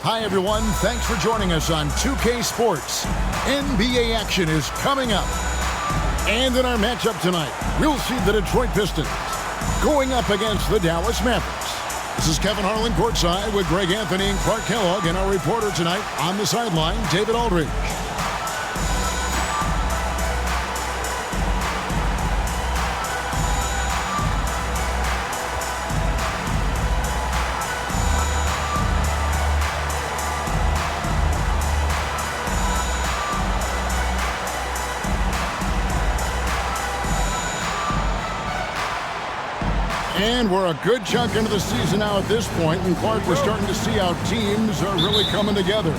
Hi, everyone. Thanks for joining us on 2K Sports. NBA action is coming up. And in our matchup tonight, we'll see the Detroit Pistons going up against the Dallas Mavericks. This is Kevin Harlan courtside with Greg Anthony and Clark Kellogg, and our reporter tonight on the sideline, David Aldridge. And we're a good chunk into the season now at this point, and Clark, we're starting to see how teams are really coming together.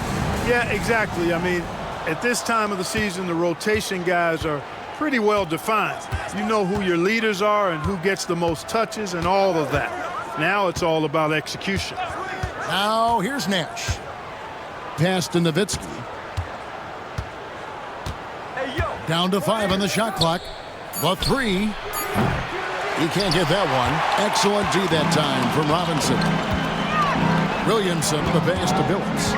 Yeah, exactly. I mean, at this time of the season, the rotation guys are pretty well defined. You know who your leaders are and who gets the most touches and all of that. Now it's all about execution. Now here's Nash. Pass to Nowitzki. Down to 5 on the shot clock. The 3. He can't get that one. Excellent D that time from Robinson. Williamson, the pass to Billups.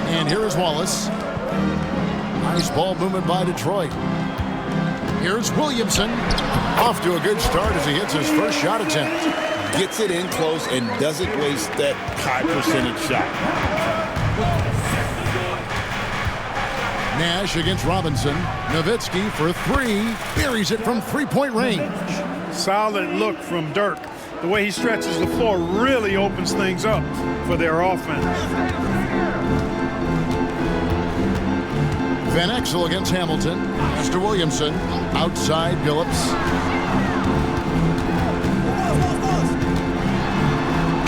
And here's Wallace. Nice ball movement by Detroit. Here's Williamson. Off to a good start as he hits his first shot attempt. Gets it in close and doesn't waste that high percentage shot. Nash against Robinson. Nowitzki for 3. Buries it from three-point range. Solid look from Dirk. The way he stretches the floor really opens things up for their offense. Van Exel against Hamilton. Mr. Williamson. Outside Billups.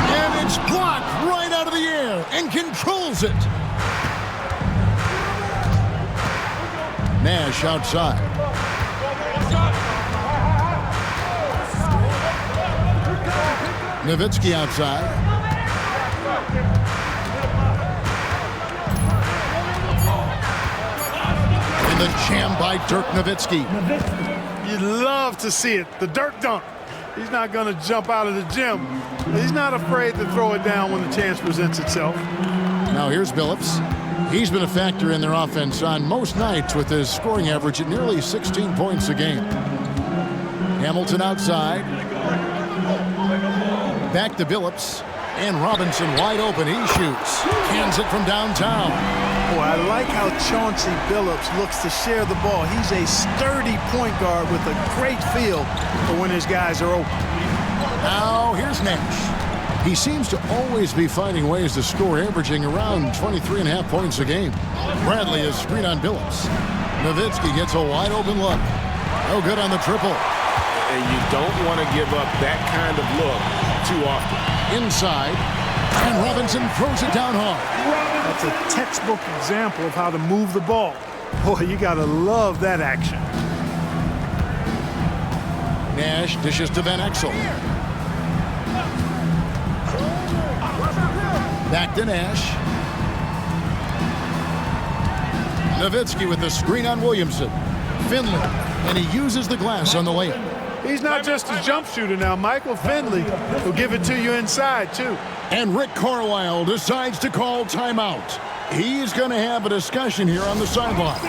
And it's blocked right out of the air and controls it. Nash outside. Nowitzki outside. And the jam by Dirk Nowitzki. You'd love to see it. The Dirk dunk. He's not going to jump out of the gym. He's not afraid to throw it down when the chance presents itself. Now here's Billups. He's been a factor in their offense on most nights with his scoring average at nearly 16 points a game. Hamilton outside. Back to Billups. And Robinson wide open. He shoots. Cans it from downtown. Boy, I like how Chauncey Billups looks to share the ball. He's a sturdy point guard with a great feel for when his guys are open. Now here's Nash. He seems to always be finding ways to score, averaging around 23.5 points a game. Bradley is screen on Billups. Nowitzki gets a wide open look. No good on the triple. And you don't want to give up that kind of look too often. Inside, and Robinson throws it down hard. That's a textbook example of how to move the ball. Boy, you got to love that action. Nash dishes to Van Exel. Back to Nash. Nowitzki with the screen on Williamson. Finley, and he uses the glass on the layup. He's not just a jump shooter now. Michael Finley will give it to you inside, too. And Rick Carlisle decides to call timeout. He's going to have a discussion here on the sideline.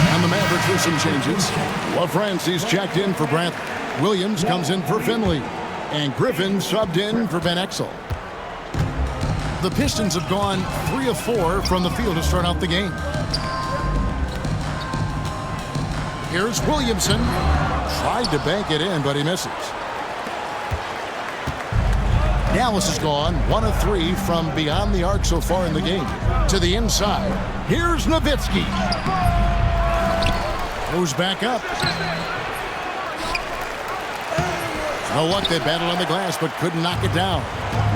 And the Mavericks with some changes. LaFrancis checked in for Brantley. Williams comes in for Finley. And Griffin subbed in for Van Exel. The Pistons have gone 3 of 4 from the field to start out the game. Here's Williamson. Tried to bank it in, but he misses. Dallas has gone 1 of 3 from beyond the arc so far in the game. To the inside. Here's Nowitzki. Goes back up. No luck, they battled on the glass, but couldn't knock it down.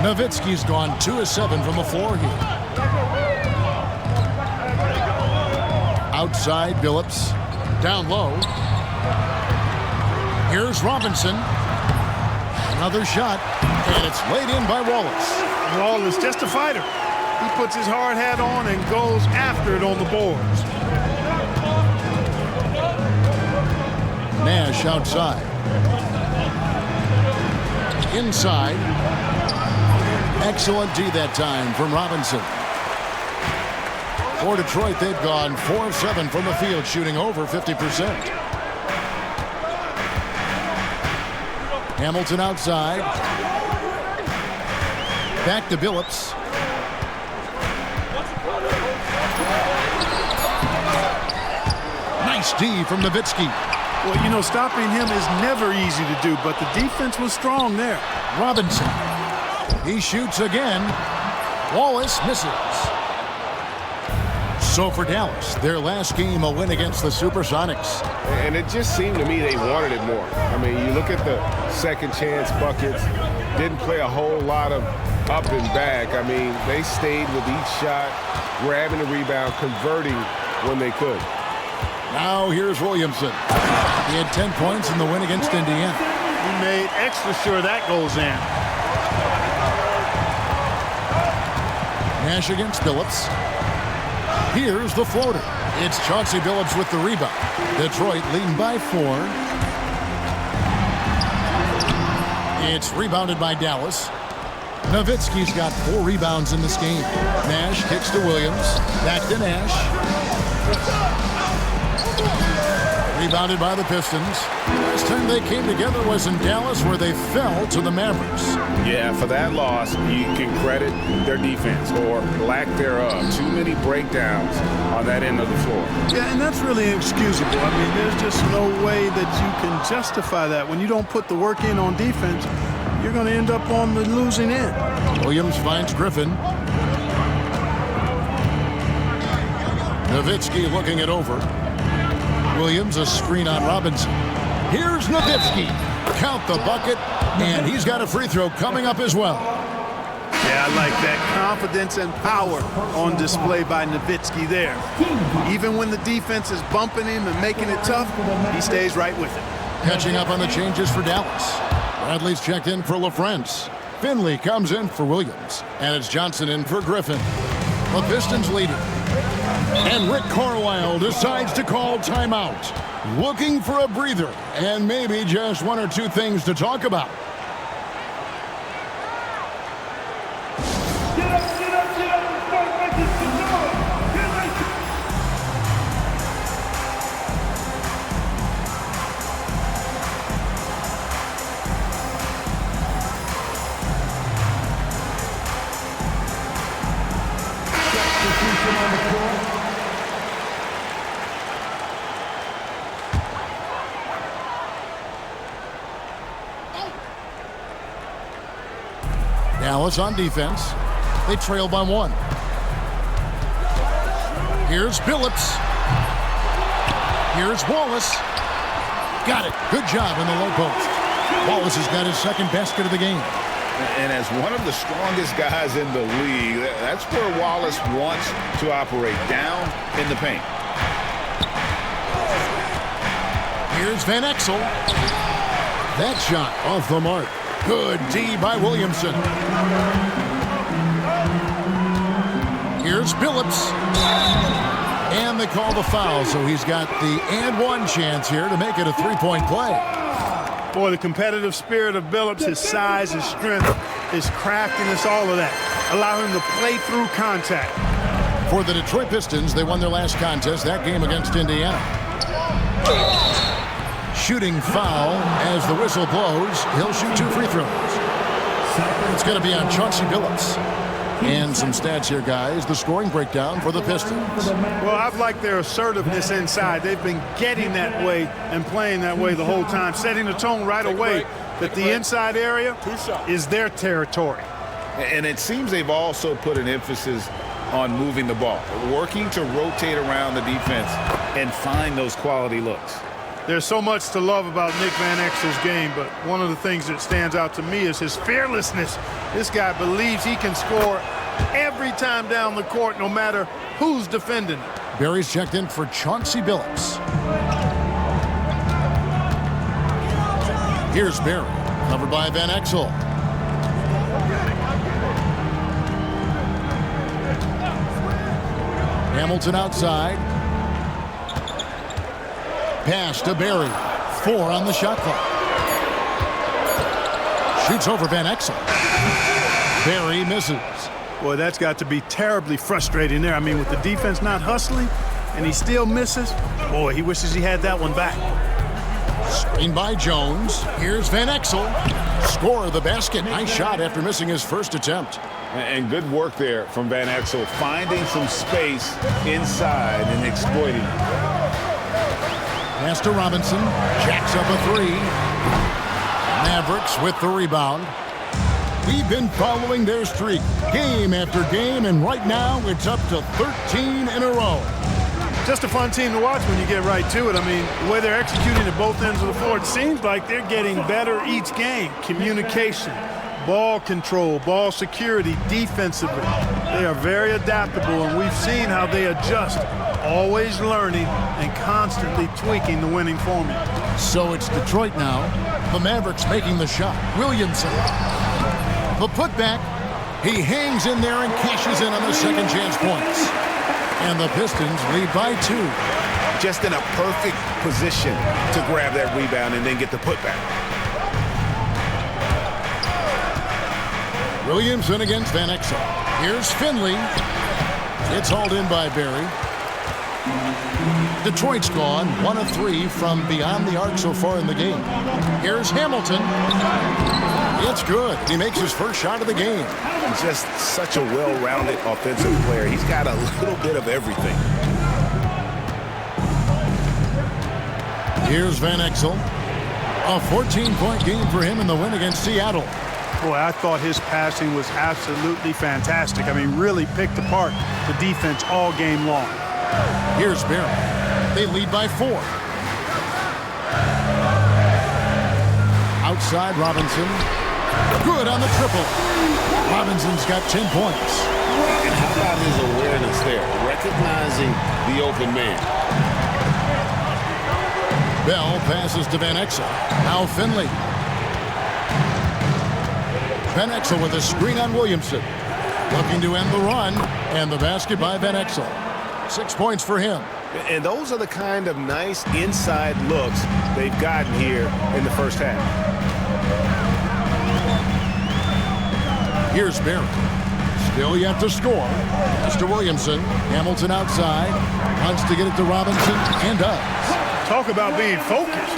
Nowitzki's gone 2 of 7 from the floor here. Outside, Billups. Down low. Here's Robinson. Another shot, and it's laid in by Wallace. Wallace, just a fighter. He puts his hard hat on and goes after record on the boards. Nash outside. Inside. Excellent D that time from Robinson. For Detroit, they've gone 4 of 7 from the field, shooting over 50%. Hamilton outside. Back to Billups. Nice D from Nowitzki. Well, you know, stopping him is never easy to do, but the defense was strong there. Robinson. He shoots again. Wallace misses. So for Dallas, their last game, a win against the Supersonics. And it just seemed to me they wanted it more. I mean, you look at the second chance buckets, didn't play a whole lot of up and back. I mean, they stayed with each shot, grabbing the rebound, converting when they could. Now here's Williamson. He had 10 points in the win against Indiana. He made extra sure that goes in. Nash against Billups. Here's the floater. It's Chauncey Billups with the rebound. Detroit leading by 4. It's rebounded by Dallas. Nowitzki's got 4 rebounds in this game. Nash kicks to Williams. Back to Nash. Rebounded by the Pistons. Last time they came together was in Dallas, where they fell to the Mavericks. Yeah, for that loss, you can credit their defense or lack thereof. Too many breakdowns on that end of the floor. Yeah, and that's really inexcusable. I mean, there's just no way that you can justify that. When you don't put the work in on defense, you're going to end up on the losing end. Williams finds Griffin. Nowitzki looking it over. Williams, a screen on Robinson. Here's Nowitzki. Count the bucket, and he's got a free throw coming up as well. Yeah, I like that confidence and power on display by Nowitzki there. Even when the defense is bumping him and making it tough, he stays right with it. Catching up on the changes for Dallas. Bradley's checked in for LaFrentz. Finley comes in for Williams, and it's Johnson in for Griffin. The Pistons leading. And Rick Carlisle decides to call timeout. Looking for a breather and maybe just 1 or 2 things to talk about. Dallas on defense. They trail by 1. Here's Billups. Here's Wallace. Got it. Good job in the low post. Wallace has got his second basket of the game. And as one of the strongest guys in the league, that's where Wallace wants to operate, down in the paint. Here's Van Exel. That shot off the mark. Good D by Williamson. Here's Billups. And they call the foul, so he's got the and one chance here to make it a 3-point play. Boy, the competitive spirit of Billups, his size, his strength, his craftiness, all of that, allow him to play through contact. For the Detroit Pistons, they won their last contest, that game against Indiana. Shooting foul as the whistle blows. He'll shoot 2 free throws. It's going to be on Chauncey Billups. And some stats here, guys. The scoring breakdown for the Pistons. Well, I've liked their assertiveness inside. They've been getting that way and playing that way the whole time, setting the tone right away that the inside area is their territory. And it seems they've also put an emphasis on moving the ball, working to rotate around the defense and find those quality looks. There's so much to love about Nick Van Exel's game, but one of the things that stands out to me is his fearlessness. This guy believes he can score every time down the court, no matter who's defending him. Barry's checked in for Chauncey Billups. Here's Barry, covered by Van Exel. Hamilton outside. Pass to Barry. 4 on the shot clock. Shoots over Van Exel. Barry misses. Boy, that's got to be terribly frustrating there. I mean, with the defense not hustling and he still misses, boy, he wishes he had that one back. Screen by Jones. Here's Van Exel. Score of the basket. Nice shot after missing his first attempt. And good work there from Van Exel, finding some space inside and exploiting it. Pass to Robinson. Jacks up a 3. Mavericks with the rebound. We've been following their streak game after game, and right now it's up to 13 in a row. Just a fun team to watch when you get right to it. I mean, the way they're executing at both ends of the floor, it seems like they're getting better each game. Communication, ball control, ball security, defensively. They are very adaptable, and we've seen how they adjust, always learning and constantly tweaking the winning formula. So it's Detroit now. The Mavericks making the shot. Williamson. The putback. He hangs in there and cashes in on the second chance points. And the Pistons lead by 2. Just in a perfect position to grab that rebound and then get the putback. Williamson against Van Exel. Here's Finley. It's hauled in by Barry. Detroit's gone 1 of 3 from beyond the arc so far in the game. Here's Hamilton. It's good. He makes his first shot of the game. Just such a well-rounded offensive player. He's got a little bit of everything. Here's Van Exel. A 14-point game for him in the win against Seattle. Boy, I thought his passing was absolutely fantastic. I mean, really picked apart the defense all game long. Here's Barry. They lead by 4. Outside Robinson. Good on the triple. Robinson's got 10 points. And how about his awareness there, recognizing the open man. Bell passes to Van Exel. Now Finley. Van Exel with a screen on Williamson. Looking to end the run. And the basket by Van Exel. 6 points for him. And those are the kind of nice inside looks they've gotten here in the first half. Here's Barry. Still yet to score. Mr. Williamson. Hamilton outside. Wants to get it to Robinson and does. Talk about being focused.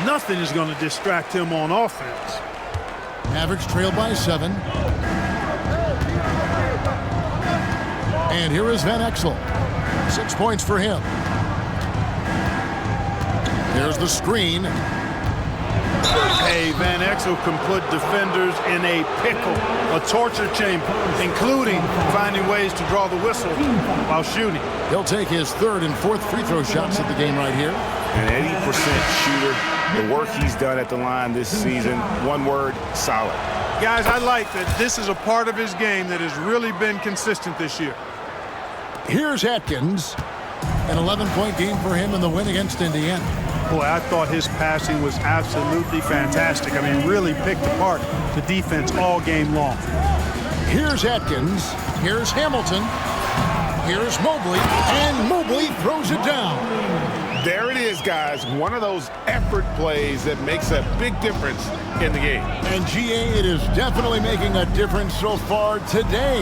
Nothing is going to distract him on offense. Mavericks trail by 7. And here is Van Exel. 6 points for him. There's the screen. Hey, Van Exel can put defenders in a pickle, a torture chamber, including finding ways to draw the whistle while shooting. He'll take his 3rd and 4th free throw shots of the game right here. An 80% shooter. The work he's done at the line this season, one word, solid. Guys, I like that this is a part of his game that has really been consistent this year. Here's Atkins. An 11-point game for him in the win against Indiana. Boy, I thought his passing was absolutely fantastic. I mean, really picked apart the defense all game long. Here's Atkins. Here's Hamilton. Here's Mobley. And Mobley throws it down. There it is, guys. One of those effort plays that makes a big difference in the game. And GA, it is definitely making a difference so far today.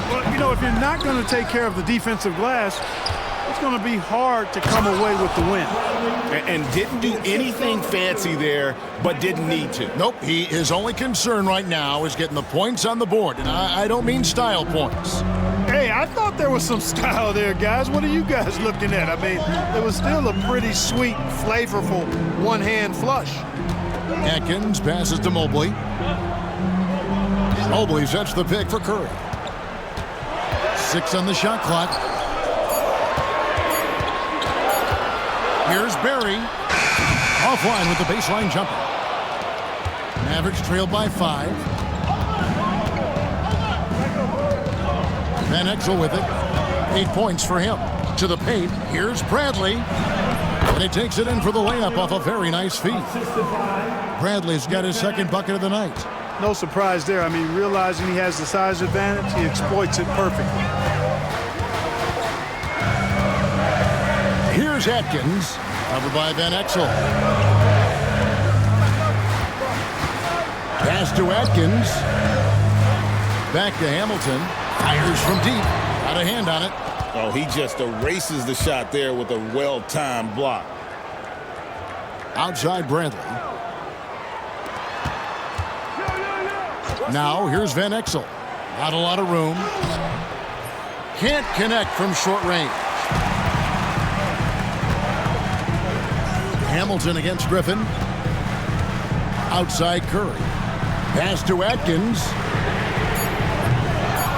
Well, you know, if you're not going to take care of the defensive glass, it's going to be hard to come away with the win. And didn't do anything fancy there, but didn't need to. Nope, his only concern right now is getting the points on the board. And I don't mean style points. Hey, I thought there was some style there, guys. What are you guys looking at? I mean, it was still a pretty sweet, flavorful one-hand flush. Atkins passes to Mobley. Mobley sets the pick for Curry. 6 on the shot clock. Here's Barry. Offline with the baseline jumper. Mavericks trail by 5. Van Exel with it. 8 points for him. To the paint. Here's Bradley. And he takes it in for the layup off a very nice feed. Bradley's got his 2nd bucket of the night. No surprise there. I mean, realizing he has the size advantage, he exploits it perfectly. Here's Atkins, covered by Van Exel. Pass to Atkins. Back to Hamilton. Fires from deep. Got a hand on it. Oh, he just erases the shot there with a well-timed block. Outside Bradley. Now here's Van Exel. Not a lot of room. Can't connect from short range. Hamilton against Griffin. Outside Curry. Pass to Atkins.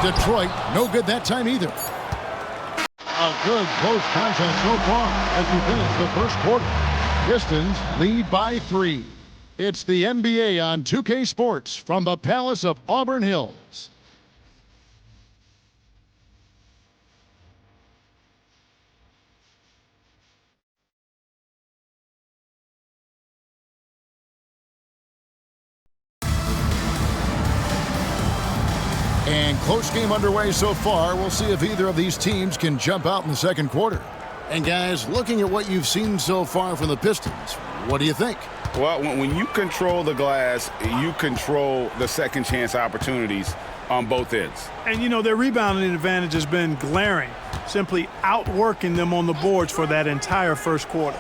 Detroit, no good that time either. A good close contest so far as we finish the first quarter. Pistons lead by 3. It's the NBA on 2K Sports from the Palace of Auburn Hills. And close game underway so far. We'll see if either of these teams can jump out in the second quarter. And guys, looking at what you've seen so far from the Pistons, what do you think? Well, when you control the glass, you control the second chance opportunities on both ends. And, you know, their rebounding advantage has been glaring, simply outworking them on the boards for that entire first quarter.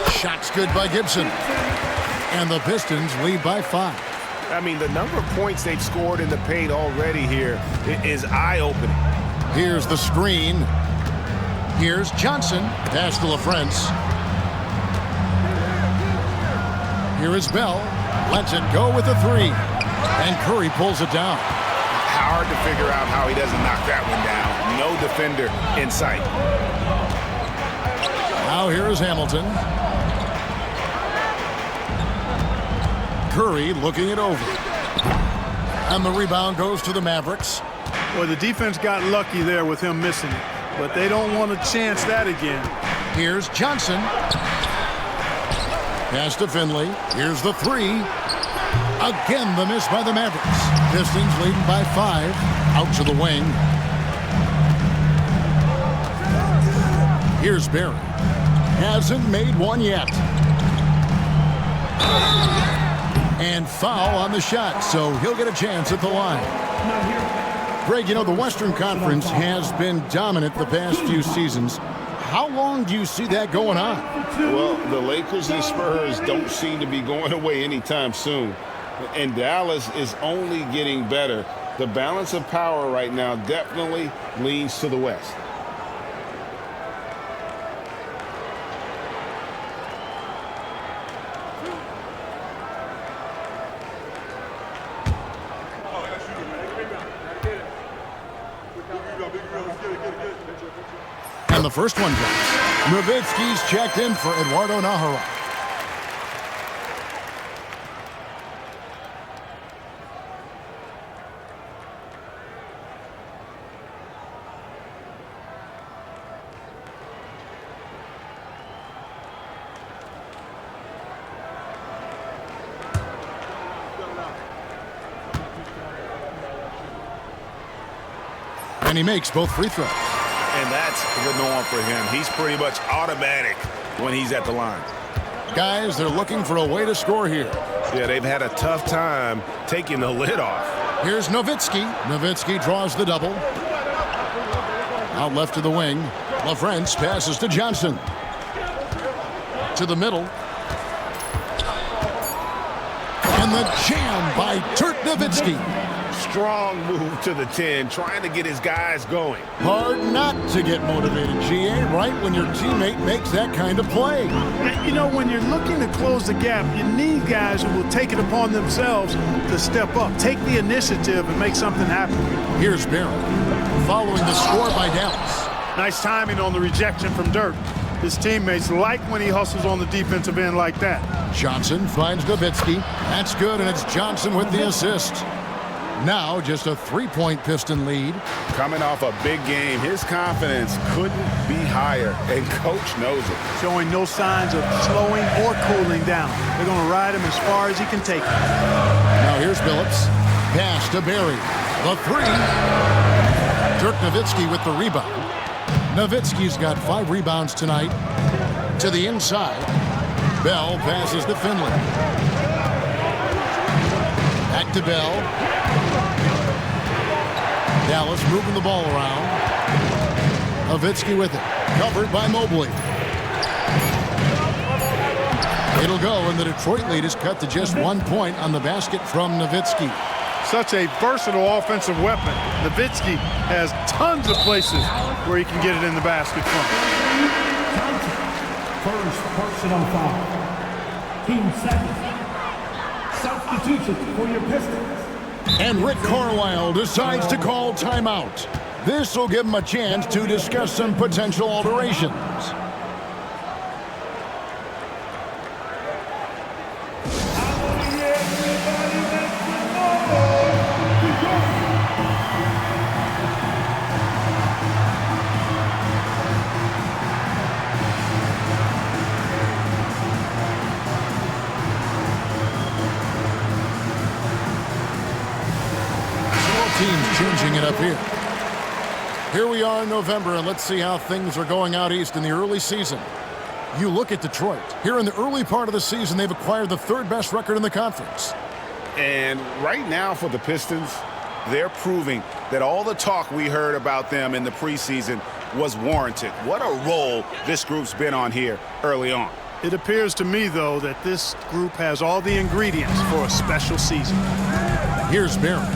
Shots good by Gibson. And the Pistons lead by 5. I mean, the number of points they've scored in the paint already here is eye-opening. Here's the screen. Here's Johnson. Pass to LaFrance. Here is Bell. Lets it go with a 3. And Curry pulls it down. Hard to figure out how he doesn't knock that one down. No defender in sight. Now here is Hamilton. Curry looking it over. And the rebound goes to the Mavericks. Well, the defense got lucky there with him missing it, but they don't want to chance that again. Here's Johnson. Pass to Finley. Here's the 3. Again, the miss by the Mavericks. Pistons leading by 5. Out to the wing. Here's Barry. Hasn't made one yet. And foul on the shot, so he'll get a chance at the line. Greg, you know, the Western Conference has been dominant the past few seasons. How long do you see that going on? Well, the Lakers and Spurs don't seem to be going away anytime soon. And Dallas is only getting better. The balance of power right now definitely leans to the West. And the first one drops. Nowitzki's checked in for Eduardo Nahara. And he makes both free throws. And that's the norm for him. He's pretty much automatic when he's at the line. Guys, they're looking for a way to score here. Yeah, they've had a tough time taking the lid off. Here's Nowitzki. Nowitzki draws the double. Out left to the wing. LaFrance passes to Johnson. To the middle. And the jam by Dirk Nowitzki. Strong move to the 10, trying to get his guys going. Hard not to get motivated, GA, right when your teammate makes that kind of play. You know, when you're looking to close the gap, you need guys who will take it upon themselves to step up, take the initiative, and make something happen. Here's Barry, following the score by Dallas. Nice timing on the rejection from Dirk. His teammates like when he hustles on the defensive end like that. Johnson finds Nowitzki. That's good, and it's Johnson with the assist. Now just a 3-point Piston lead. Coming off a big game, his confidence couldn't be higher, and coach knows it. Showing no signs of slowing or cooling down. They're going to ride him as far as he can take him. Now here's Billups. Pass to Barry. The 3. Dirk Nowitzki with the rebound. Nowitzki's got 5 rebounds tonight. To the inside. Bell passes to Finley. Back to Bell. Dallas moving the ball around. Nowitzki with it. Covered by Mobley. It'll go, and the Detroit lead is cut to just 1 point on the basket from Nowitzki. Such a versatile offensive weapon. Nowitzki has tons of places where he can get it in the basket from. First personal foul. Team second. Substitution for your Pistons. And Rick Carlisle decides to call timeout. This will give him a chance to discuss some potential alterations. Teams changing it up here. Here we are in November, and let's see how things are going out east in the early season. You look at Detroit. Here in the early part of the season, they've acquired the 3rd best record in the conference. And right now for the Pistons, they're proving that all the talk we heard about them in the preseason was warranted. What a role this group's been on here early on. It appears to me, though, that this group has all the ingredients for a special season. Here's Barron.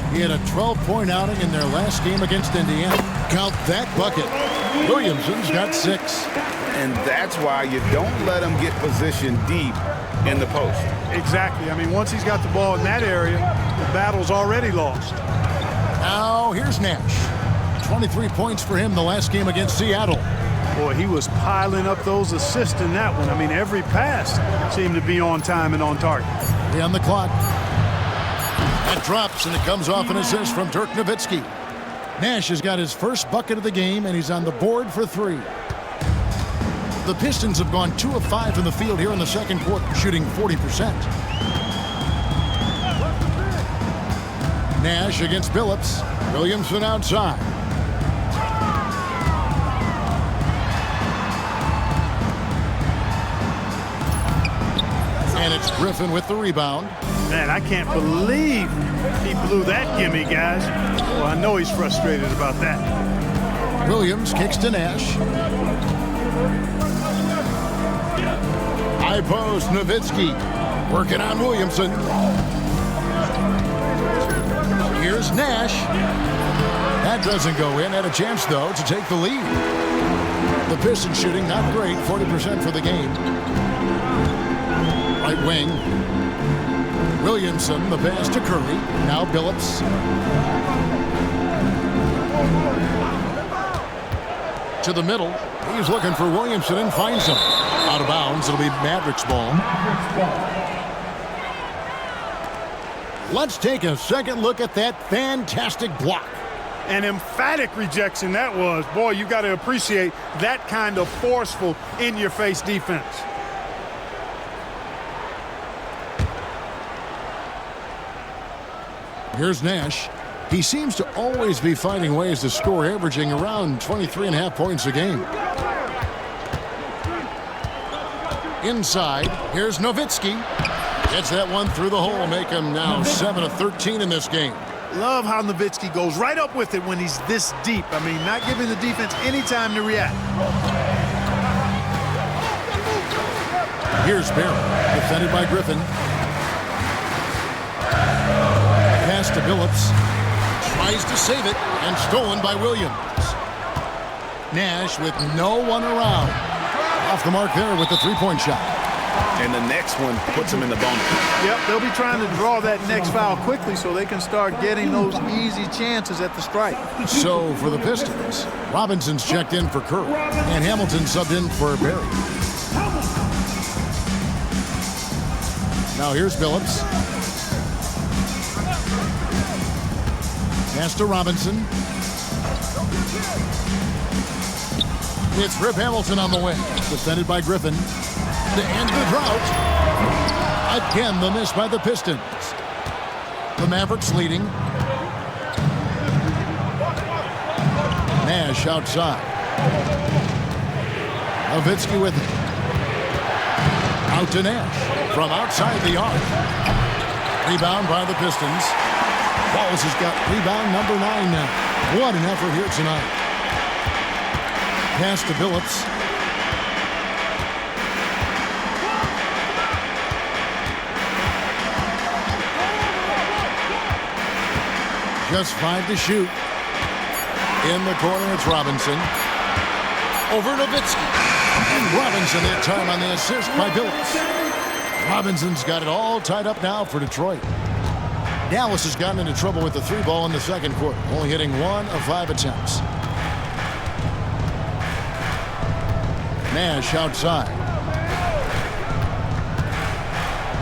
He had a 12-point outing in their last game against Indiana. Count that bucket. Williamson's got 6. And that's why you don't let him get positioned deep in the post. Exactly. I mean, once he's got the ball in that area, the battle's already lost. Now, here's Nash. 23 points for him the last game against Seattle. Boy, he was piling up those assists in that one. I mean, every pass seemed to be on time and on target. 3 on the clock. That drops, and it comes off an assist from Dirk Nowitzki. Nash has got his first bucket of the game, and he's on the board for 3. The Pistons have gone 2 of 5 from the field here in the second quarter, shooting 40%. Nash against Billups. Williamson outside. And it's Griffin with the rebound. Man, I can't believe he blew that gimme, guys. Well, I know he's frustrated about that. Williams kicks to Nash. High post, Nowitzki working on Williamson. Here's Nash. That doesn't go in. Had a chance, though, to take the lead. The Pistons shooting not great, 40% for the game. Right wing. Williamson, the pass to Curry. Now Billups. To the middle. He's looking for Williamson and finds him. Out of bounds. It'll be Mavericks ball. Let's take a second look at that fantastic block. An emphatic rejection that was. Boy, you got to appreciate that kind of forceful, in-your-face defense. Here's Nash. He seems to always be finding ways to score, averaging around 23.5 points a game. Inside, here's Nowitzki. Gets that one through the hole, make him now 7 of 13 in this game. Love how Nowitzki goes right up with it when he's this deep. I mean, not giving the defense any time to react. Here's Barron, defended by Griffin. Pass to Billups. Tries to save it, and stolen by Williams. Nash with no one around. Off the mark there with the three-point shot. And the next one puts him in the bonus. Yep, they'll be trying to draw that next foul quickly so they can start getting those easy chances at the strike. So for the Pistons, Robinson's checked in for Curry, and Hamilton subbed in for Barry. Now here's Billups. Pass to Robinson. It's Rip Hamilton on the wing, defended by Griffin. To end the drought. Again, the miss by the Pistons. The Mavericks leading. Nash outside. Nowitzki with it. Out to Nash from outside the arc. Rebound by the Pistons. Wallace has got rebound number 9 now. What an effort here tonight. Pass to Billups. Just 5 to shoot. In the corner, it's Robinson. Over Nowitzki. And Robinson that time on the assist by Billups. Robinson's got it all tied up now for Detroit. Dallas has gotten into trouble with the 3 ball in the second quarter, only hitting 1 of 5 attempts. Nash outside.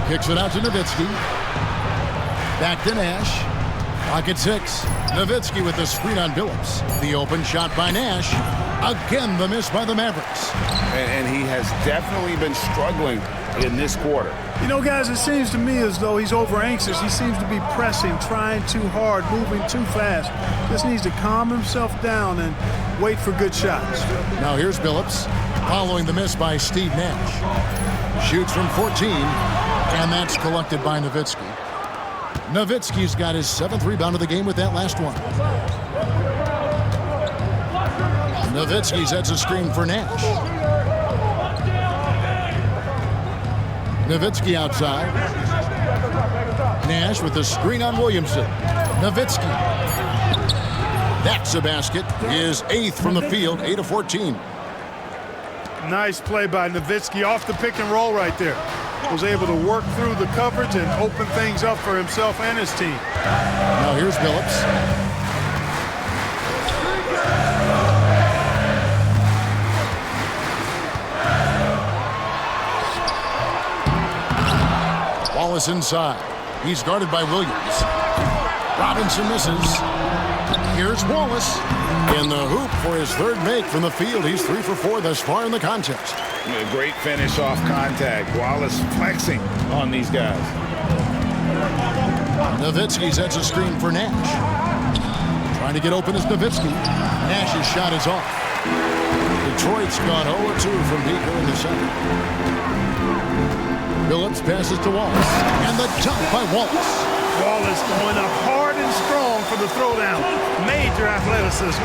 Kicks it out to Nowitzki. Back to Nash. Clock at 6. Nowitzki with the screen on Billups. The open shot by Nash. Again, the miss by the Mavericks. And he has definitely been struggling in this quarter. You know, guys, it seems to me as though he's over anxious. He seems to be pressing, trying too hard, moving too fast. Just needs to calm himself down and wait for good shots. Now here's Billups following the miss by Steve Nash. Shoots from 14, and that's collected by Nowitzki. Nowitzki's got his 7th rebound of the game with that last one. Nowitzki sets a screen for Nash. Nowitzki outside. Nash with the screen on Williamson. Nowitzki. That's a basket. His 8th from the field, 8 of 14. Nice play by Nowitzki off the pick and roll right there. Was able to work through the coverage and open things up for himself and his team. Now here's Billups. Wallace inside. He's guarded by Williams. Robinson misses. Here's Wallace in the hoop for his 3rd make from the field. He's 3 for 4 thus far in the contest. A great finish off contact. Wallace flexing on these guys. Nowitzki sets a screen for Nash. Trying to get open is Nowitzki. Nash's shot is off. Detroit's gone 0-2 from deep in the second. Billups passes to Wallace. And the dunk by Wallace. Wallace going up hard and strong for the throwdown. Major athleticism.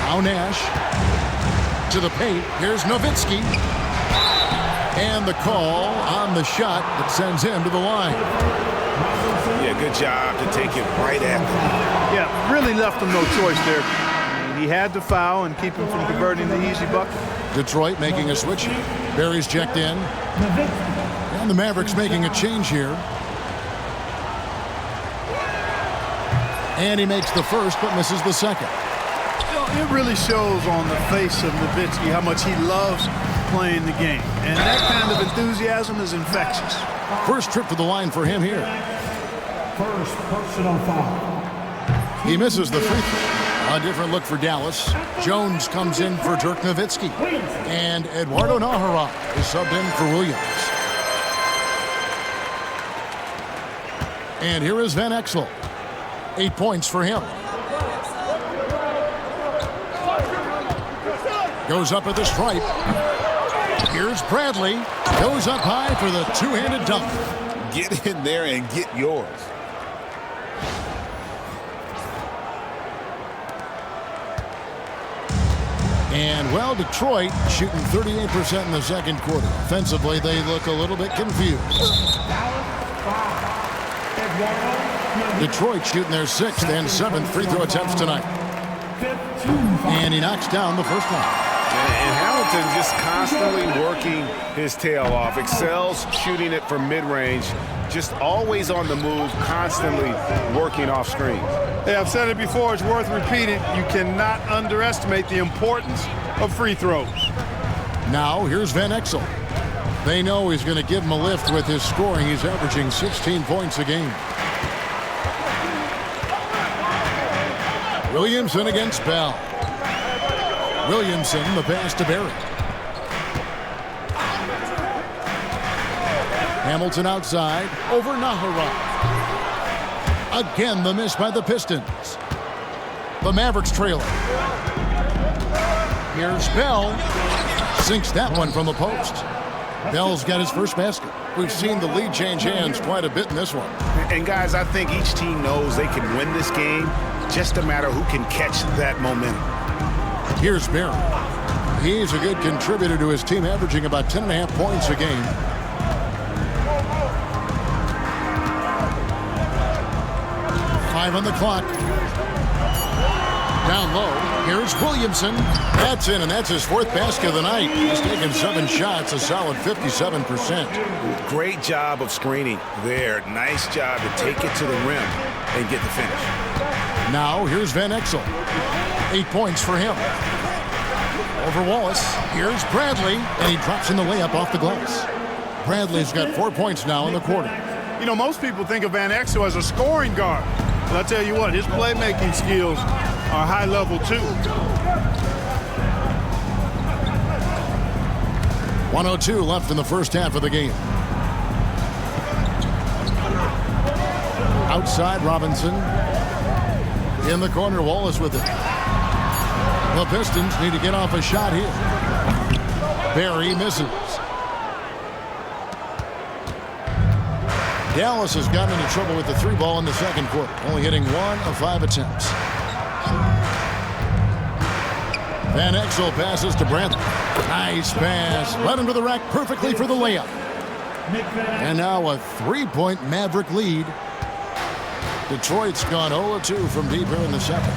Now Nash to the paint. Here's Nowitzki. And the call on the shot that sends him to the line. Yeah, good job to take it right at them. Yeah, really left him no choice there. He had to foul and keep him from converting the easy bucket. Detroit making a switch. Barry's checked in. And the Mavericks making a change here. And he makes the first but misses the second. It really shows on the face of Nowitzki how much he loves playing the game. And that kind of enthusiasm is infectious. First trip to the line for him here. First personal foul. He misses the free throw. A different look for Dallas. Jones comes in for Dirk Nowitzki. And Eduardo Nahara is subbed in for Williams. And here is Van Exel. 8 points for him. Goes up at the stripe. Here's Bradley. Goes up high for the 2-handed dunk. Get in there and get yours. And, well, Detroit shooting 38% in the second quarter. Offensively, they look a little bit confused. Detroit shooting their 6th and 7th free throw attempts tonight. And he knocks down the first one. And Hamilton just constantly working his tail off. Excels shooting it from mid-range. Just always on the move, constantly working off screens. Hey, I've said it before, it's worth repeating. You cannot underestimate the importance of free throws. Now, here's Van Exel. They know he's going to give him a lift with his scoring. He's averaging 16 points a game. Williamson against Bell. Williamson, the pass to Barry. Hamilton outside, over Nahara. Again, the miss by the Pistons. The Mavericks trailing. Here's Bell. Sinks that one from the post. Bell's got his first basket. We've seen the lead change hands quite a bit in this one. And guys, I think each team knows they can win this game. Just a matter who can catch that momentum. Here's Barry. He's a good contributor to his team, averaging about 10.5 points a game. Five on the clock. Down low. Here's Williamson. That's in, and that's his fourth basket of the night. He's taken 7 shots, a solid 57%. Great job of screening there. Nice job to take it to the rim and get the finish. Now, here's Van Exel. 8 points for him. Over Wallace. Here's Bradley, and he drops in the layup off the glass. Bradley's got 4 points now in the quarter. You know, most people think of Van Exel as a scoring guard. But I'll tell you what, his playmaking skills are high level too. 1:02 left in the first half of the game. Outside Robinson. In the corner, Wallace with it. The Pistons need to get off a shot here. Barry misses. Dallas has gotten into trouble with the 3 ball in the second quarter, only hitting 1 of 5 attempts. Van Exel passes to Bradley. Nice pass. Led him to the rack perfectly for the layup. And now a 3-point Maverick lead. Detroit's gone 0-2 from deep here in the second.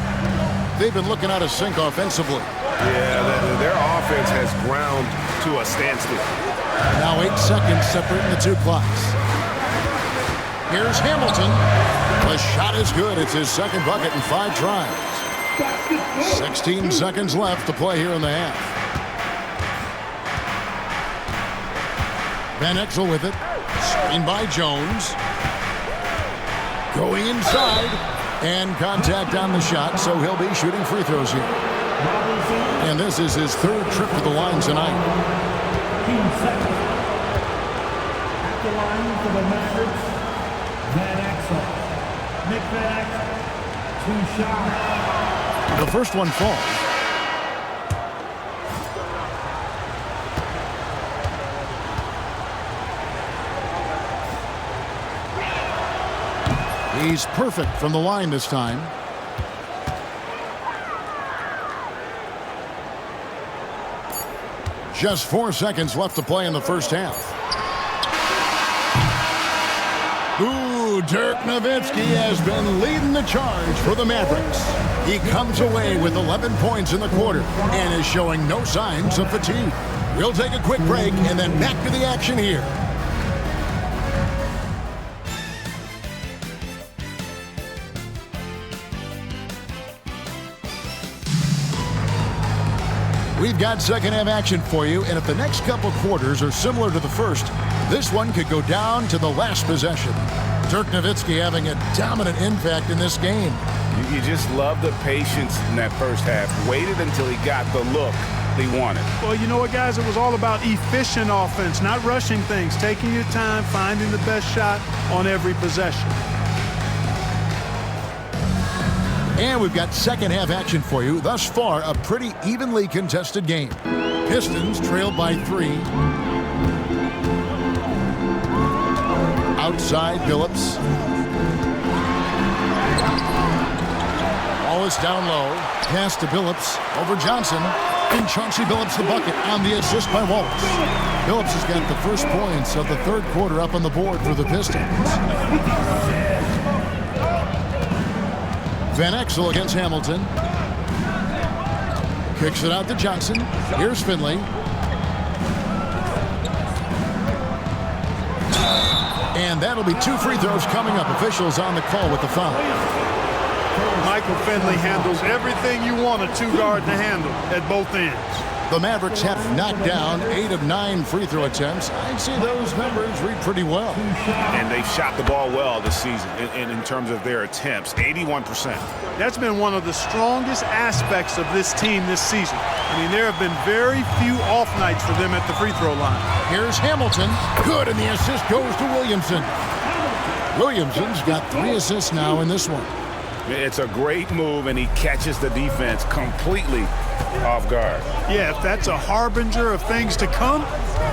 They've been looking out of sync offensively. Yeah, their offense has ground to a standstill. Now 8 seconds separating the 2 clocks. Here's Hamilton. The shot is good. It's his second bucket in 5 tries. 16 seconds left to play here in the half. Van Exel with it. Screened by Jones. Going inside. And contact on the shot, so he'll be shooting free throws here. And this is his 3rd trip to the line tonight. At the line for the Mavericks, Van Exel. Nick Van Exel, 2 shots. The first one falls. He's perfect from the line this time. Just 4 seconds left to play in the first half. Ooh, Dirk Nowitzki has been leading the charge for the Mavericks. He comes away with 11 points in the quarter and is showing no signs of fatigue. We'll take a quick break and then back to the action here. We've got second half action for you, and if the next couple quarters are similar to the first, this one could go down to the last possession. Dirk Nowitzki having a dominant impact in this game. You just love the patience in that first half. Waited until he got the look they wanted. Well, you know what, guys? It was all about efficient offense, not rushing things, taking your time, finding the best shot on every possession. And we've got second half action for you. Thus far, a pretty evenly contested game. Pistons trailed by 3. Outside Billups. Wallace down low. Pass to Billups over Johnson. And Chauncey Billups the bucket on the assist by Wallace. Billups has got the first points of the 3rd quarter up on the board for the Pistons. Van Exel against Hamilton. Kicks it out to Johnson. Here's Finley. And that'll be 2 free throws coming up. Officials on the call with the foul. Michael Finley handles everything you want a 2-guard to handle at both ends. The Mavericks have knocked down 8 of 9 free throw attempts. I'd say those numbers read pretty well. And they've shot the ball well this season in terms of their attempts, 81%. That's been one of the strongest aspects of this team this season. I mean, there have been very few off nights for them at the free throw line. Here's Hamilton. Good, and the assist goes to Williamson. Williamson's got 3 assists now in this one. It's a great move, and he catches the defense completely off guard. Yeah, if that's a harbinger of things to come,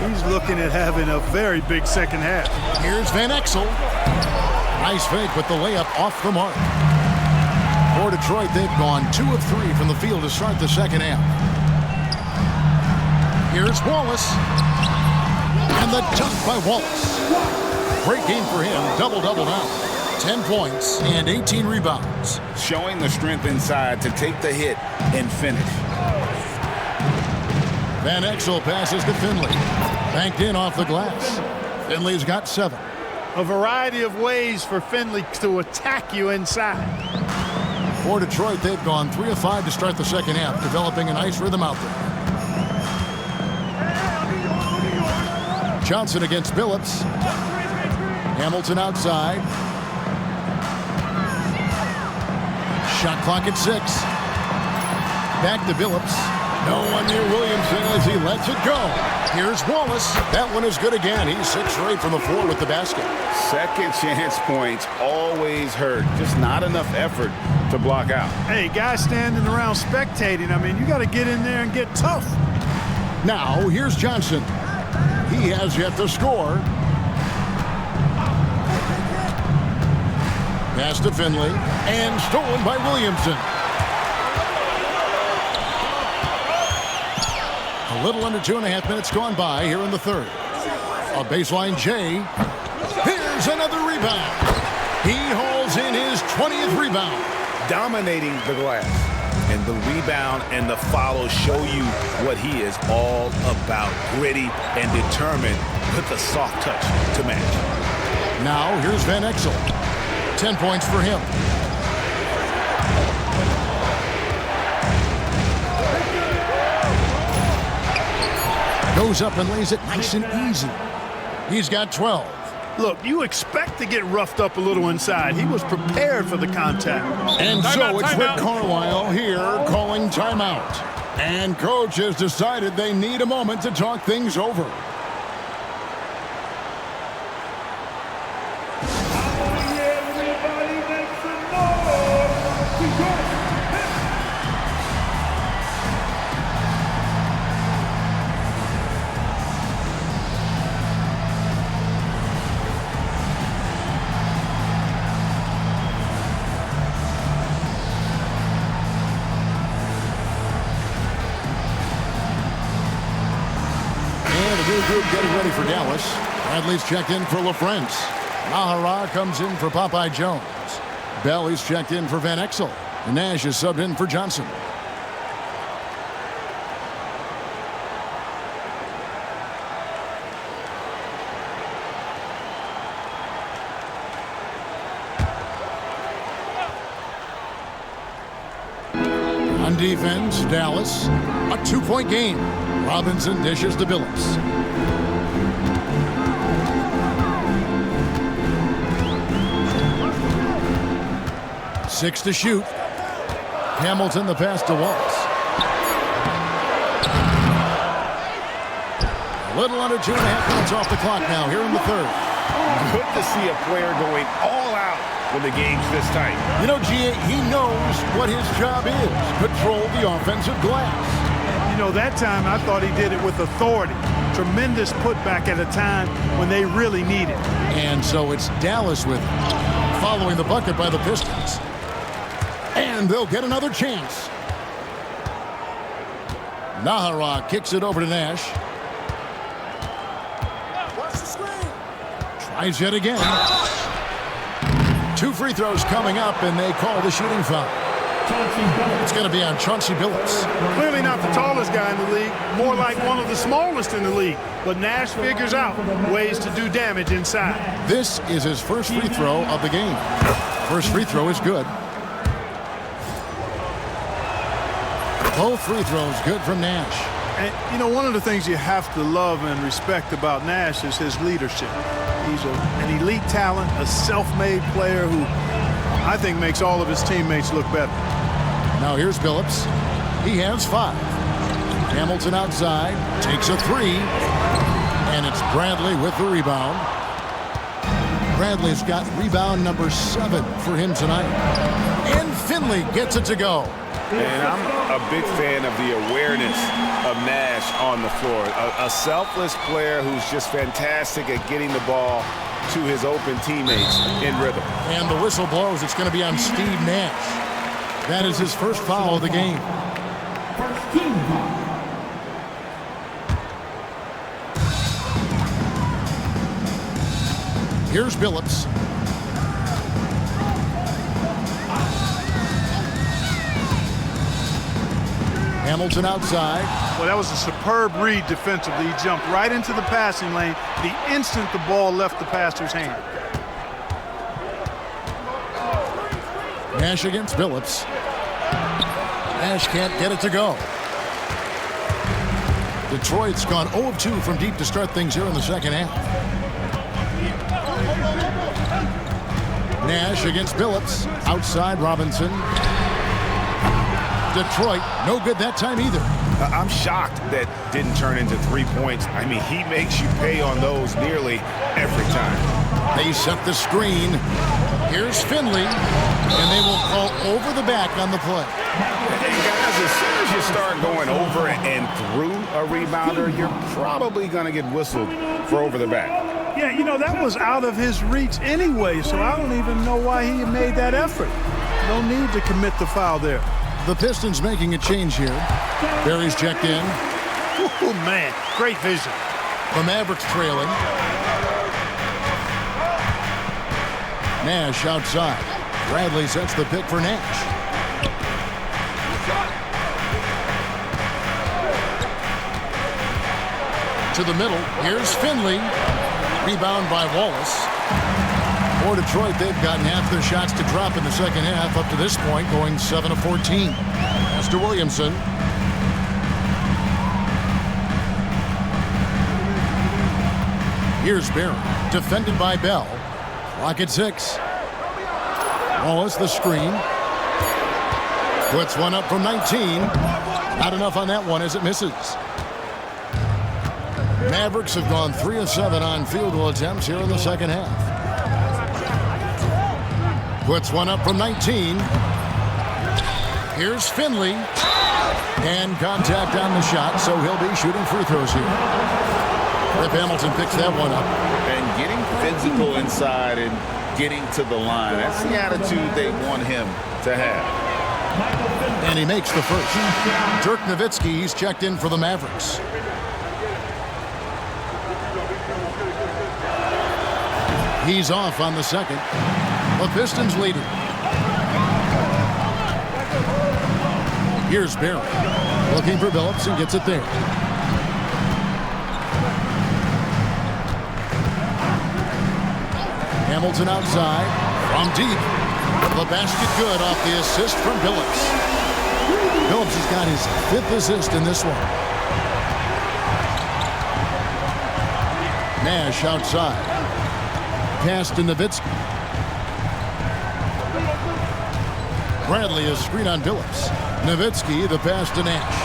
he's looking at having a very big second half. Here's Van Exel. Nice fake with the layup off the mark. For Detroit, they've gone 2 of 3 from the field to start the second half. Here's Wallace. And the dunk by Wallace. Great game for him. Double-double now. 10 points and 18 rebounds. Showing the strength inside to take the hit and finish. Van Exel passes to Finley. Banked in off the glass. Finley's got 7. A variety of ways for Finley to attack you inside. For Detroit, they've gone 3 of 5 to start the second half, developing a nice rhythm out there. Johnson against Billups. Hamilton outside. Shot clock at 6. Back to Billups. No one near Williamson as he lets it go. Here's Wallace. That one is good again. He's 6 for 8 from the floor with the basket. Second chance points always hurt. Just not enough effort to block out. Hey, guys standing around spectating, I mean, you got to get in there and get tough. Now, here's Johnson. He has yet to score. Pass to Finley. And stolen by Williamson. A little under 2.5 minutes gone by here in the third. A baseline J. Here's another rebound. He hauls in his 20th rebound. Dominating the glass. And the rebound and the follow show you what he is all about. Gritty and determined with a soft touch to match. Now here's Van Exel. 10 points for him. Goes up and lays it nice and easy. He's got 12. Look, you expect to get roughed up a little inside. He was prepared for the contact. And so it's Rick Carlisle here calling timeout. And coach has decided they need a moment to talk things over. Group getting ready for Dallas. Bradley's checked in for LaFrance. Nahara comes in for Popeye Jones. Belly's checked in for Van Exel. And Nash is subbed in for Johnson. On defense, Dallas. A 2-point game. Robinson dishes to Billups. 6 to shoot. Hamilton the pass to Wallace. A little under 2.5 minutes off the clock now here in the third. Good to see a player going all out when the game's this tight. You know, G.A., he knows what his job is. Control the offensive glass. You know, that time I thought he did it with authority. Tremendous putback at a time when they really need it. And so it's Dallas with it, following the bucket by the Pistons. And they'll get another chance. Nahara kicks it over to Nash. Tries yet again. 2 free throws coming up, and they call the shooting foul. It's going to be on Chauncey Billups. Clearly not the tallest guy in the league, more like one of the smallest in the league. But Nash figures out ways to do damage inside. This is his first free throw of the game. First free throw is good. Both free throws good from Nash. And, you know, one of the things you have to love and respect about Nash is his leadership. He's an elite talent, a self-made player who I think makes all of his teammates look better. Now here's Billups. He has 5. Hamilton outside, takes a 3. And it's Bradley with the rebound. Bradley's got rebound number 7 for him tonight. And Finley gets it to go. And I'm a big fan of the awareness of Nash on the floor. A selfless player who's just fantastic at getting the ball to his open teammates in rhythm. And the whistle blows. It's going to be on Steve Nash. That is his first foul of the game. First team foul. Here's Billups. Hamilton outside. Well, that was a superb read defensively. He jumped right into the passing lane the instant the ball left the passer's hand. Nash against Billups. Nash can't get it to go. Detroit's gone 0 of 2 from deep to start things here in the second half. Nash against Billups. Outside Robinson. Detroit, no good that time either. I'm shocked that didn't turn into 3 points. I mean, he makes you pay on those nearly every time. They set the screen. Here's Finley, and they will call over the back on the play. Hey, guys, as soon as you start going over and through a rebounder, you're probably going to get whistled for over the back. Yeah, you know, that was out of his reach anyway, so I don't even know why he made that effort. No need to commit the foul there. The Pistons making a change here. Barry's checked in. Oh, man, great vision. The Mavericks trailing. Nash outside. Bradley sets the pick for Nash. To the middle. Here's Finley. Rebound by Wallace. For Detroit, they've gotten half their shots to drop in the second half up to this point, going 7 of 14. Pass to Williamson. Here's Barry, defended by Bell. Clock at 6. Wallace the screen. Puts one up from 19. Not enough on that one as it misses. Mavericks have gone 3 of 7 on field goal attempts here in the second half. Puts one up from 19. Here's Finley. And contact on the shot, so he'll be shooting free throws here. Rip Hamilton picks that one up. And getting physical inside and getting to the line. That's the attitude they want him to have. And he makes the first. Dirk Nowitzki, he's checked in for the Mavericks. He's off on the second. The Pistons lead it. Here's Barry. Looking for Billups and gets it there. Hamilton outside. From deep. The basket good off the assist from Billups. Billups has got his 5th assist in this one. Nash outside. Pass to Nowitzki. Bradley is screen on Billups. Nowitzki, the pass to Nash.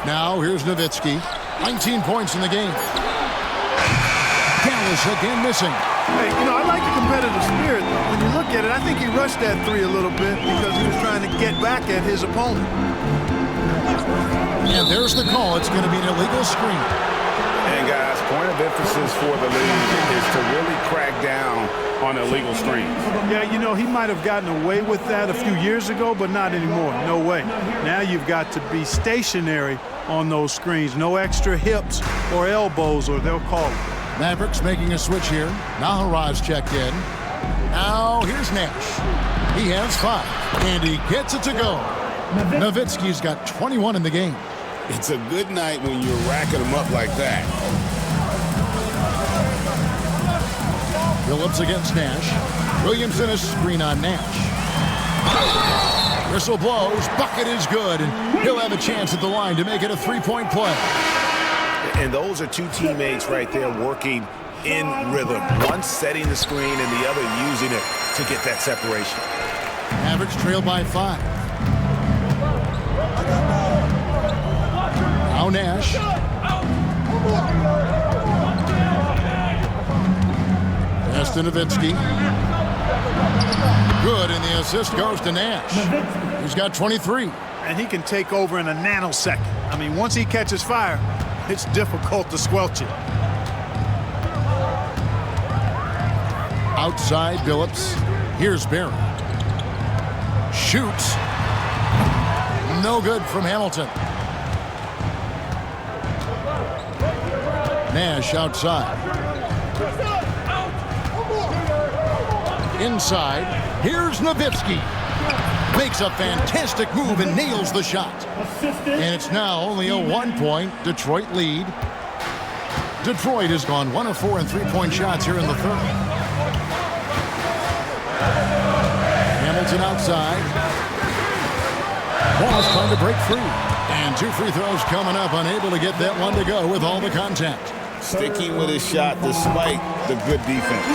Now here's Nowitzki. 19 points in the game. Dallas again missing. Hey, you know, I like the competitive spirit. When you look at it, I think he rushed that 3 a little bit because he was trying to get back at his opponent. And there's the call. It's going to be an illegal screen. And guys, point of emphasis for the league is to really crack down on illegal screens. Yeah, you know, he might have gotten away with that a few years ago, but not anymore. No way. Now you've got to be stationary on those screens. No extra hips or elbows, or they'll call it. Mavericks making a switch here. Naharaj checked in. Now here's Nash. He has 5, and he gets it to go. Nowitzki's got 21 in the game. It's a good night when you're racking them up like that. Billups against Nash. Williamson a screen on Nash. Whistle blows. Bucket is good, and he'll have a chance at the line to make it a 3-point play. And those are 2 teammates right there working in rhythm. One setting the screen and the other using it to get that separation. Mavericks trail by 5. Now Nash. Pass to Nowitzki. Good, and the assist goes to Nash. He's got 23. And he can take over in a nanosecond. I mean, once he catches fire, it's difficult to squelch it. Outside Billups. Here's Barry. Shoots. No good from Hamilton. Nash outside. Inside. Here's Nowitzki. Makes a fantastic move and nails the shot. And it's now only a 1-point Detroit lead. Detroit has gone 1 of 4 in three-point shots here in the third. Hamilton outside. Ball's trying to break free. And 2 free throws coming up, unable to get that one to go with all the contact. Sticking with his shot despite the good defense.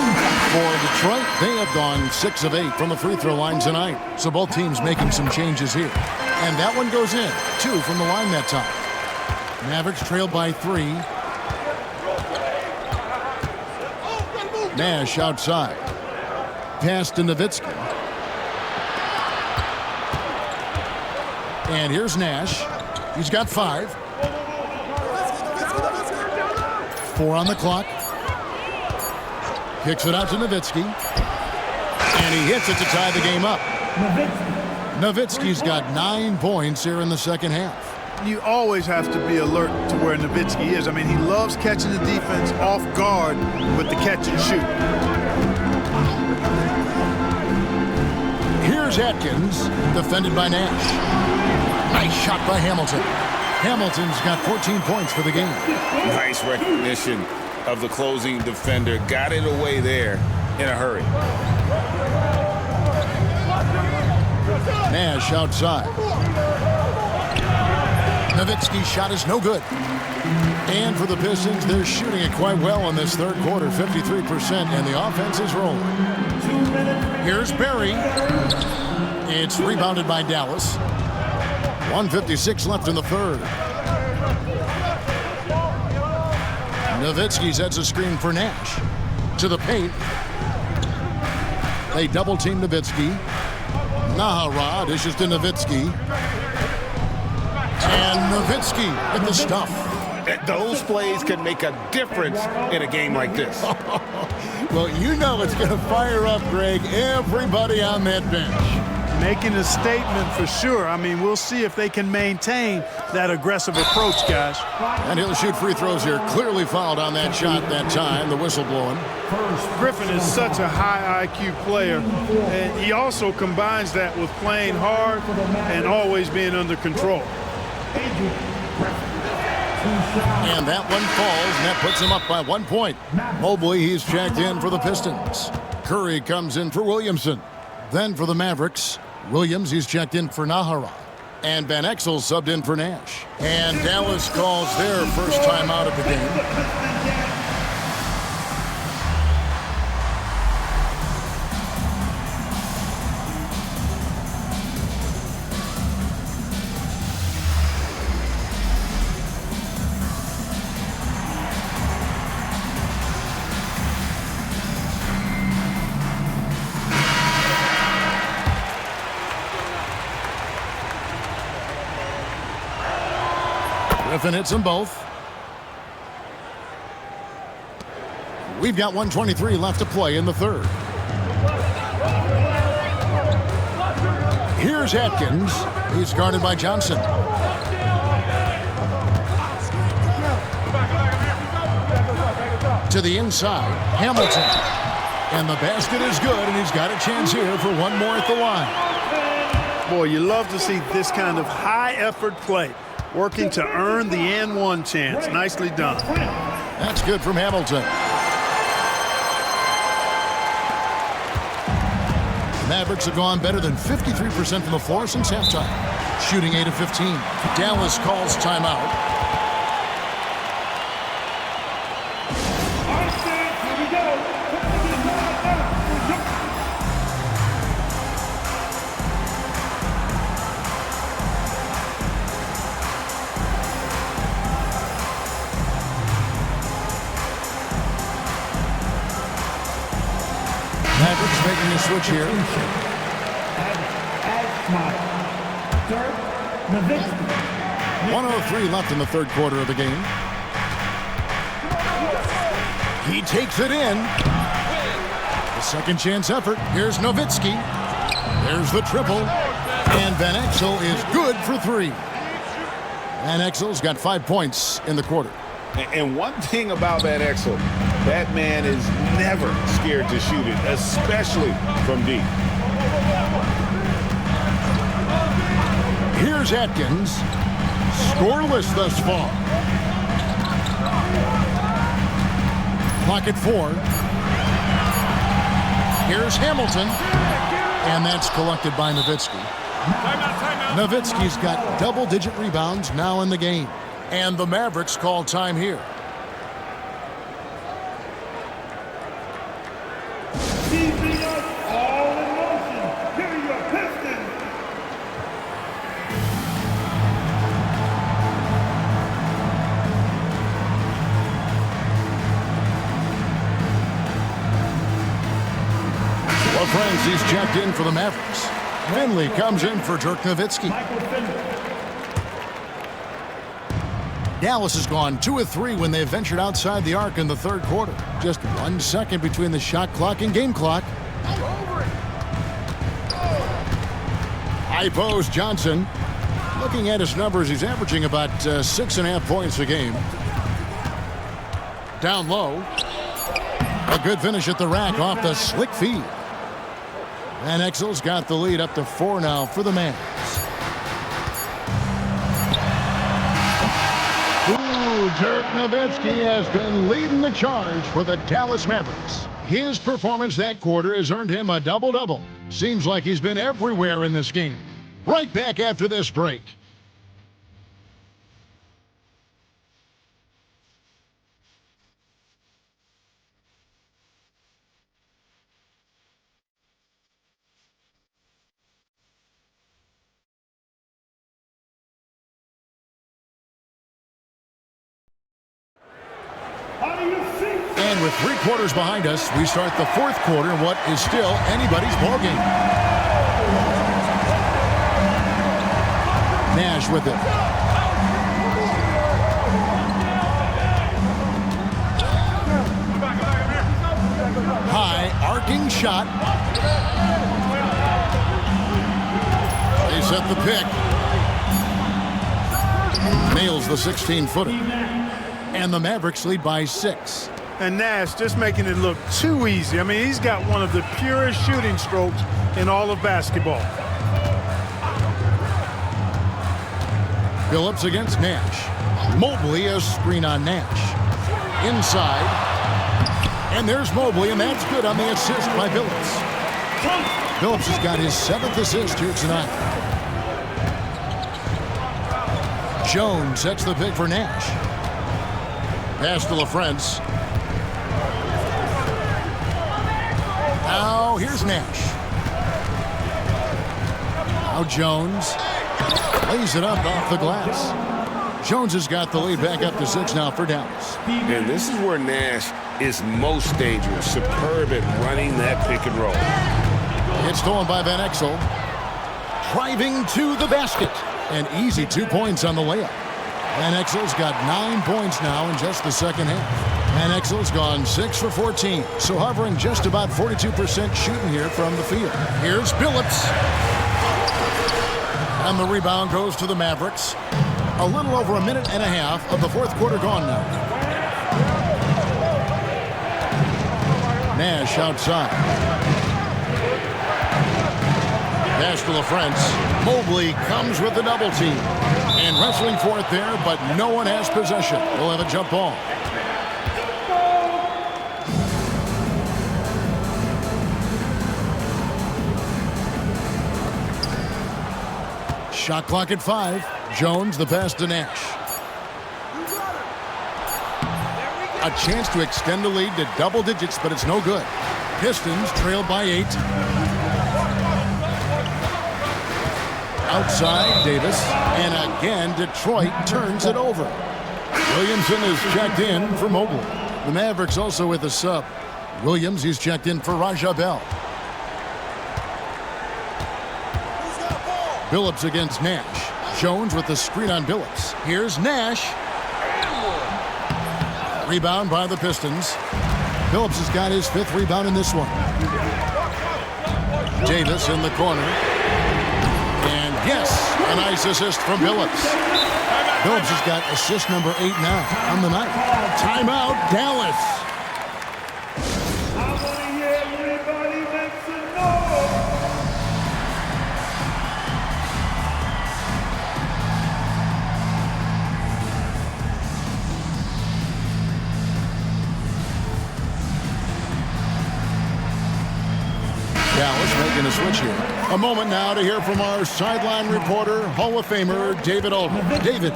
For Detroit, they have gone 6 of 8 from the free throw line tonight. So both teams making some changes here. And that one goes in. 2 from the line that time. Mavericks trailed by 3. Nash outside. Pass to Nowitzki. And here's Nash. He's got 5. 4 on the clock. Kicks it out to Nowitzki. And he hits it to tie the game up. Nowitzki's got 9 points here in the second half. You always have to be alert to where Nowitzki is. I mean, he loves catching the defense off guard with the catch and shoot. Here's Atkins, defended by Nash. Nice shot by Hamilton. Hamilton's got 14 points for the game. Nice recognition of the closing defender. Got it away there in a hurry. Nash outside. Nowitzki's shot is no good. And for the Pistons, they're shooting it quite well in this third quarter, 53%, and the offense is rolling. Here's Barry. It's rebounded by Dallas. 1:56 left in the third. Nowitzki sets a screen for Nash. To the paint. They double-team Nowitzki. Nahara dishes to Nowitzki. And Nowitzki at the stuff. Those plays can make a difference in a game like this. Well, you know it's going to fire up, Greg, everybody on that bench. Making a statement for sure. I mean, we'll see if they can maintain that aggressive approach, guys. And he'll shoot free throws here. Clearly fouled on that shot that time. The whistle blowing. Griffin is such a high IQ player, and he also combines that with playing hard and always being under control. And that one falls, and that puts him up by 1 point. Mobley, he's checked in for the Pistons. Curry comes in for Williamson. Then for the Mavericks, Williams, he's checked in for Nahara. And Van Exel subbed in for Nash. And Dallas calls their first time out of the game. Griffin hits them both. We've got 1:23 left to play in the third. Here's Atkins. He's guarded by Johnson. To the inside, Hamilton. And the basket is good, and he's got a chance here for one more at the line. Boy, you love to see this kind of high-effort play, working to earn the and-one chance. Nicely done. That's good from Hamilton. Mavericks have gone better than 53% from the floor since halftime, shooting 8 of 15. Dallas calls timeout. a switch here. Dirk Nowitzki. 1:03 left in the third quarter of the game. He takes it in. The second chance effort. Here's Nowitzki. There's the triple. And Van Exel is good for 3. Van Exel's got 5 points in the quarter. And one thing about Van Exel, that man is never scared to shoot it, especially from deep. Here's Atkins. Scoreless thus far. Clock at 4. Here's Hamilton. And that's collected by Nowitzki. Nowitzki's got double-digit rebounds now in the game. And the Mavericks call time here. Keeping us all in motion. Here are your Pistons. Well, friends, he's checked in for the Mavericks. Finley comes in for Dirk Nowitzki. Dallas has gone 2 of 3 when they've ventured outside the arc in the third quarter. Just 1 second between the shot clock and game clock. High post Johnson. Looking at his numbers, he's averaging about 6.5 points a game. Down low. A good finish at the rack off the slick feed. Van Exel's got the lead up to 4 now for the Mavs. Dirk Nowitzki has been leading the charge for the Dallas Mavericks. His performance that quarter has earned him a double-double. Seems like he's been everywhere in this game. Right back after this break. And with 3 quarters behind us, we start the fourth quarter in what is still anybody's ballgame. Nash with it. High arcing shot. They set the pick. Nails the 16-footer. And the Mavericks lead by 6. And Nash just making it look too easy. I mean, he's got one of the purest shooting strokes in all of basketball. Phillips against Nash. Mobley a screen on Nash. Inside. And there's Mobley, and that's good on the assist by Phillips. Phillips has got his 7th assist here tonight. Jones sets the pick for Nash. Pass to LaFrance. Now here's Nash. Now Jones lays it up off the glass. Jones has got the lead back up to 6 now for Dallas. And this is where Nash is most dangerous. Superb at running that pick and roll. It's stolen by Van Exel. Driving to the basket. And easy 2 points on the layup. Van Exel's got 9 points now in just the second half. Van Exel's gone 6 for 14, so hovering just about 42% shooting here from the field. Here's Phillips. And the rebound goes to the Mavericks. A little over a minute and a half of the fourth quarter gone now. Nash outside. Pass to LaFrance. Mobley comes with the double team. And wrestling for it there, but no one has possession. We'll have a jump ball. Shot clock at 5. Jones the pass to Nash. A chance to extend the lead to double digits, but it's no good. Pistons trailed by 8. Outside, Davis. And again, Detroit turns it over. Williamson is checked in for Mobley. The Mavericks also with a sub. Williams, he's checked in for Raja Bell. Billups against Nash. Jones with the screen on Billups. Here's Nash. Rebound by the Pistons. Billups has got his 5th rebound in this one. Davis in the corner. And yes, a nice assist from Billups. Billups has got assist number 8 now on the night. Timeout, Dallas. I want to hear everybody make some noise. Dallas making a switch here. A moment now to hear from our sideline reporter, Hall of Famer David Aldridge. David.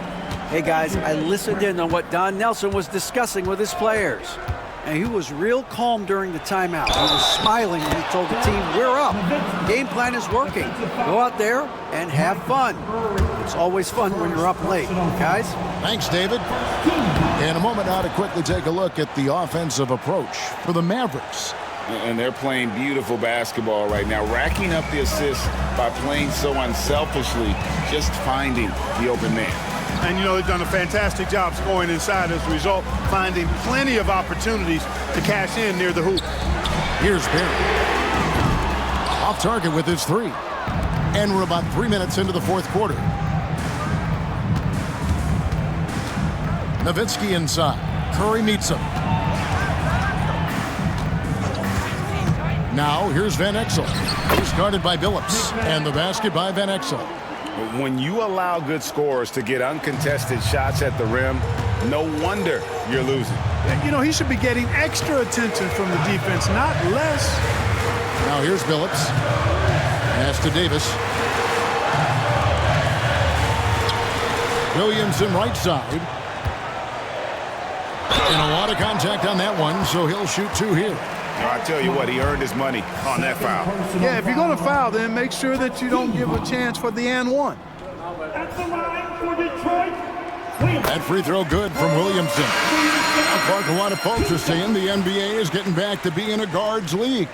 Hey guys, I listened in on what Don Nelson was discussing with his players. And he was real calm during the timeout. He was smiling when he told the team, we're up. Game plan is working. Go out there and have fun. It's always fun when you're up late, guys. Thanks, David. In a moment now to quickly take a look at the offensive approach for the Mavericks. And they're playing beautiful basketball right now, racking up the assists by playing so unselfishly, just finding the open man. And, you know, they've done a fantastic job scoring inside as a result, finding plenty of opportunities to cash in near the hoop. Here's Barry. Off target with his 3. And we're about 3 minutes into the 4th quarter. Nowitzki inside. Curry meets him. Now, here's Van Exel. He's guarded by Billups. And the basket by Van Exel. When you allow good scorers to get uncontested shots at the rim, no wonder you're losing. You know, he should be getting extra attention from the defense, not less. Now, here's Billups. Pass to Davis. Williamson right side. And a lot of contact on that one, so he'll shoot 2 here. I tell you what, he earned his money on that foul. Yeah, if you're going to foul, then make sure that you don't give a chance for the and one. At the line for Detroit. That free throw good from Williamson. Clark, a lot of folks are saying the NBA is getting back to being a guards league.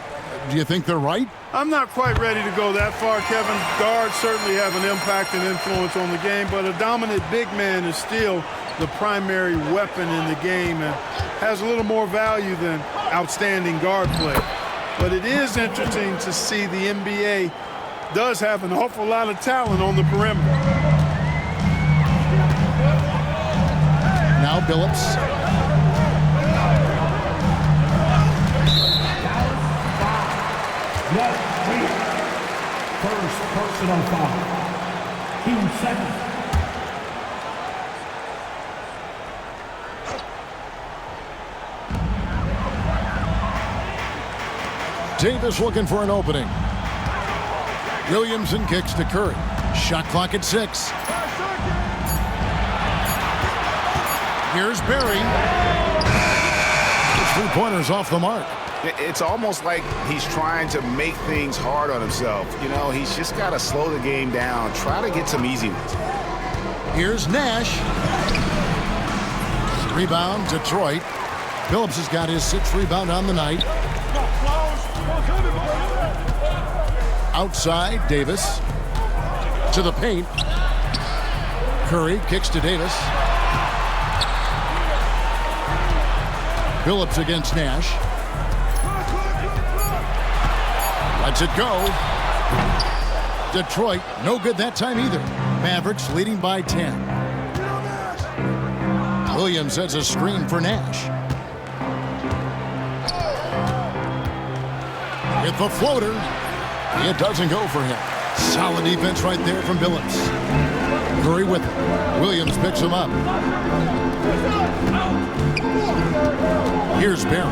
Do you think they're right? I'm not quite ready to go that far, Kevin. Guards certainly have an impact and influence on the game, but a dominant big man is still the primary weapon in the game and has a little more value than outstanding guard play. But it is interesting to see the NBA does have an awful lot of talent on the perimeter. Now Billups. First personal foul. Team second. Davis looking for an opening. Williamson kicks to Curry. Shot clock at 6. Here's Barry. 3-pointers off the mark. It's almost like he's trying to make things hard on himself. You know, he's just got to slow the game down, try to get some easy ones. Here's Nash. Rebound, Detroit. Billups has got his 6th rebound on the night. Outside, Davis. To the paint. Curry kicks to Davis. Billups against Nash. Lets it go. Detroit, no good that time either. Mavericks leading by 10. Williams has a screen for Nash. With the floater. It doesn't go for him. Solid defense right there from Billups. Curry with it. Williams picks him up. Here's Barry.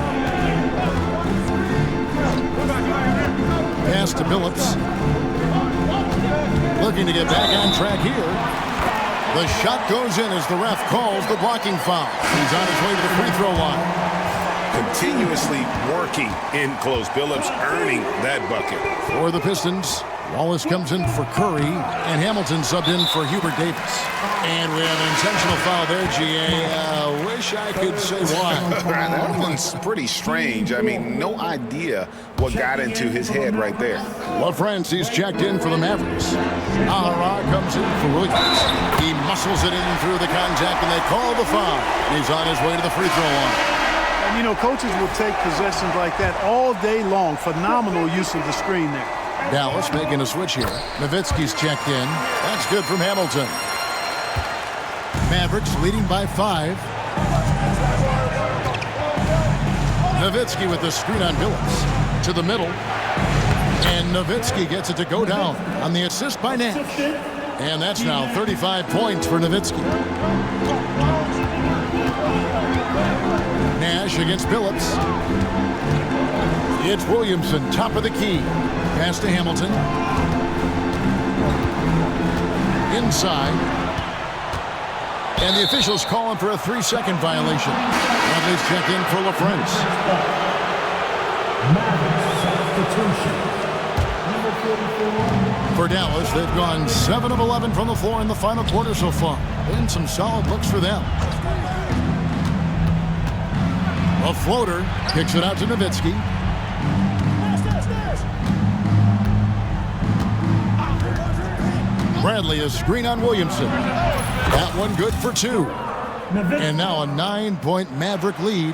Pass to Billups. Looking to get back on track here. The shot goes in as the ref calls the blocking foul. He's on his way to the free throw line. Continuously working in close. Billups earning that bucket. For the Pistons, Wallace comes in for Curry, and Hamilton subbed in for Hubert Davis. And we have an intentional foul there, G.A. Wish I could say why. That one's pretty strange. I mean, no idea what got into his head right there. LaFrancis checked in for the Mavericks. Ahara comes in for Williams. He muscles it in through the contact, and they call the foul. He's on his way to the free throw line. And, you know, coaches will take possessions like that all day long. Phenomenal use of the screen there. Dallas making a switch here. Nowitzki's checked in. That's good from Hamilton. Mavericks leading by 5. Nowitzki with the screen on Billups. To the middle. And Nowitzki gets it to go down on the assist by Nash. And that's now 35 points for Nowitzki. Nash against Billups. It's Williamson, top of the key. Pass to Hamilton. Inside. And the officials calling for a 3-second violation. Bradley's checked in for LaFrance. For Dallas, they've gone 7 of 11 from the floor in the final quarter so far. And some solid looks for them. A floater kicks it out to Nowitzki. Bradley a screen on Williamson. That one good for 2. And now a 9-point Maverick lead.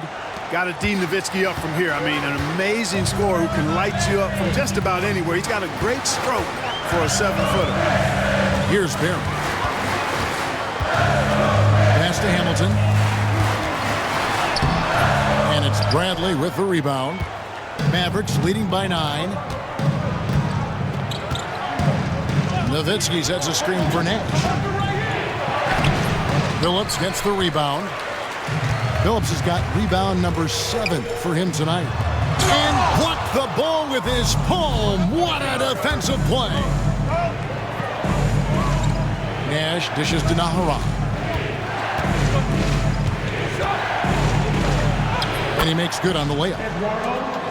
Got to D Nowitzki up from here. I mean, an amazing scorer who can light you up from just about anywhere. He's got a great stroke for a 7-footer. Here's Barry. Pass to Hamilton. And it's Bradley with the rebound. Mavericks leading by 9. Nowitzki sets a screen for Nash. Billups gets the rebound. Billups has got rebound number 7 for him tonight. And blocked the ball with his palm. What a defensive play. Nash dishes to Nahara. And he makes good on the layup.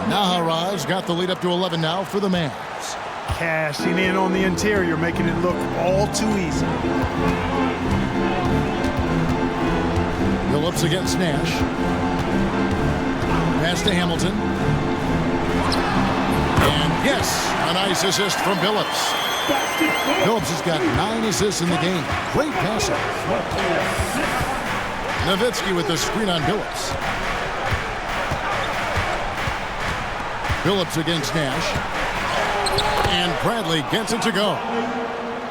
Nahara's got the lead up to 11 now for the Mavs. Cashing in on the interior, making it look all too easy. Billups against Nash. Pass to Hamilton. And yes, a nice assist from Billups. Billups has got 9 assists in the game. Great passing. Nowitzki with the screen on Billups. Billups against Nash. And Bradley gets it to go.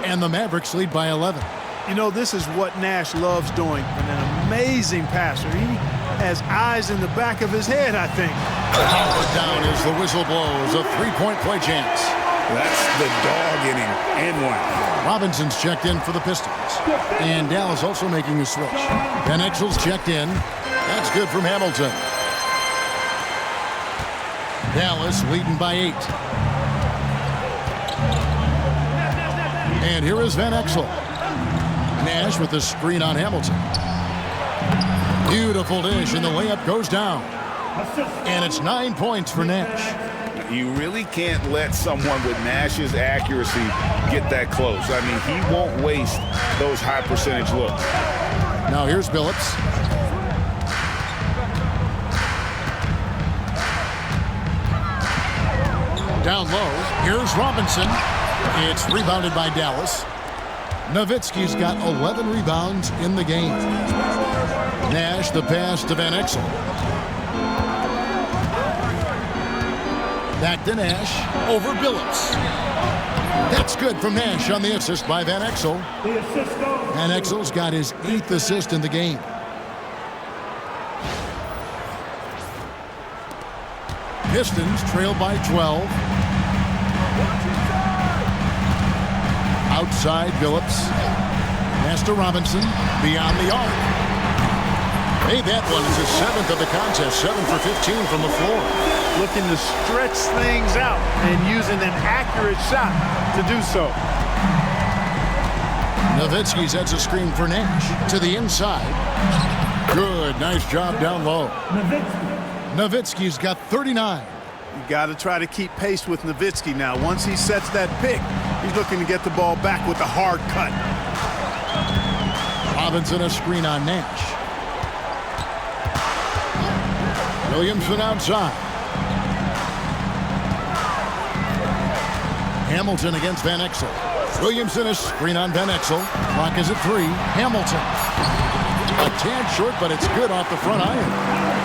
And the Mavericks lead by 11. You know, this is what Nash loves doing. An amazing passer. He has eyes in the back of his head, I think. Powered down as the whistle blows. A 3-point play chance. That's the dog inning and 1. Robinson's checked in for the Pistons. And Dallas also making a switch. Van Exel's checked in. That's good from Hamilton. Dallas leading by 8. And here is Van Exel. Nash with the screen on Hamilton. Beautiful dish, and the layup goes down. And it's 9 points for Nash. You really can't let someone with Nash's accuracy get that close. I mean, he won't waste those high percentage looks. Now here's Billups. Down low, here's Robinson. It's rebounded by Dallas. Nowitzki's got 11 rebounds in the game. Nash the pass to Van Exel. Back to Nash, over Billups. That's good from Nash on the assist by Van Exel. Van Exel's got his 8th assist in the game. Pistons trail by 12. Outside Billups. Pass to Robinson. Beyond the arc. Made that one as his 7th of the contest. 7 for 15 from the floor. Looking to stretch things out and using an accurate shot to do so. Nowitzki sets a screen for Nash. To the inside. Good. Nice job down low. Nowitzki's got 39. You got to try to keep pace with Nowitzki now. Once he sets that pick, he's looking to get the ball back with a hard cut. Robinson a screen on Nash. Williamson outside. Hamilton against Van Exel. Williamson a screen on Van Exel. Clock is at 3. Hamilton. A tad short, but it's good off the front iron.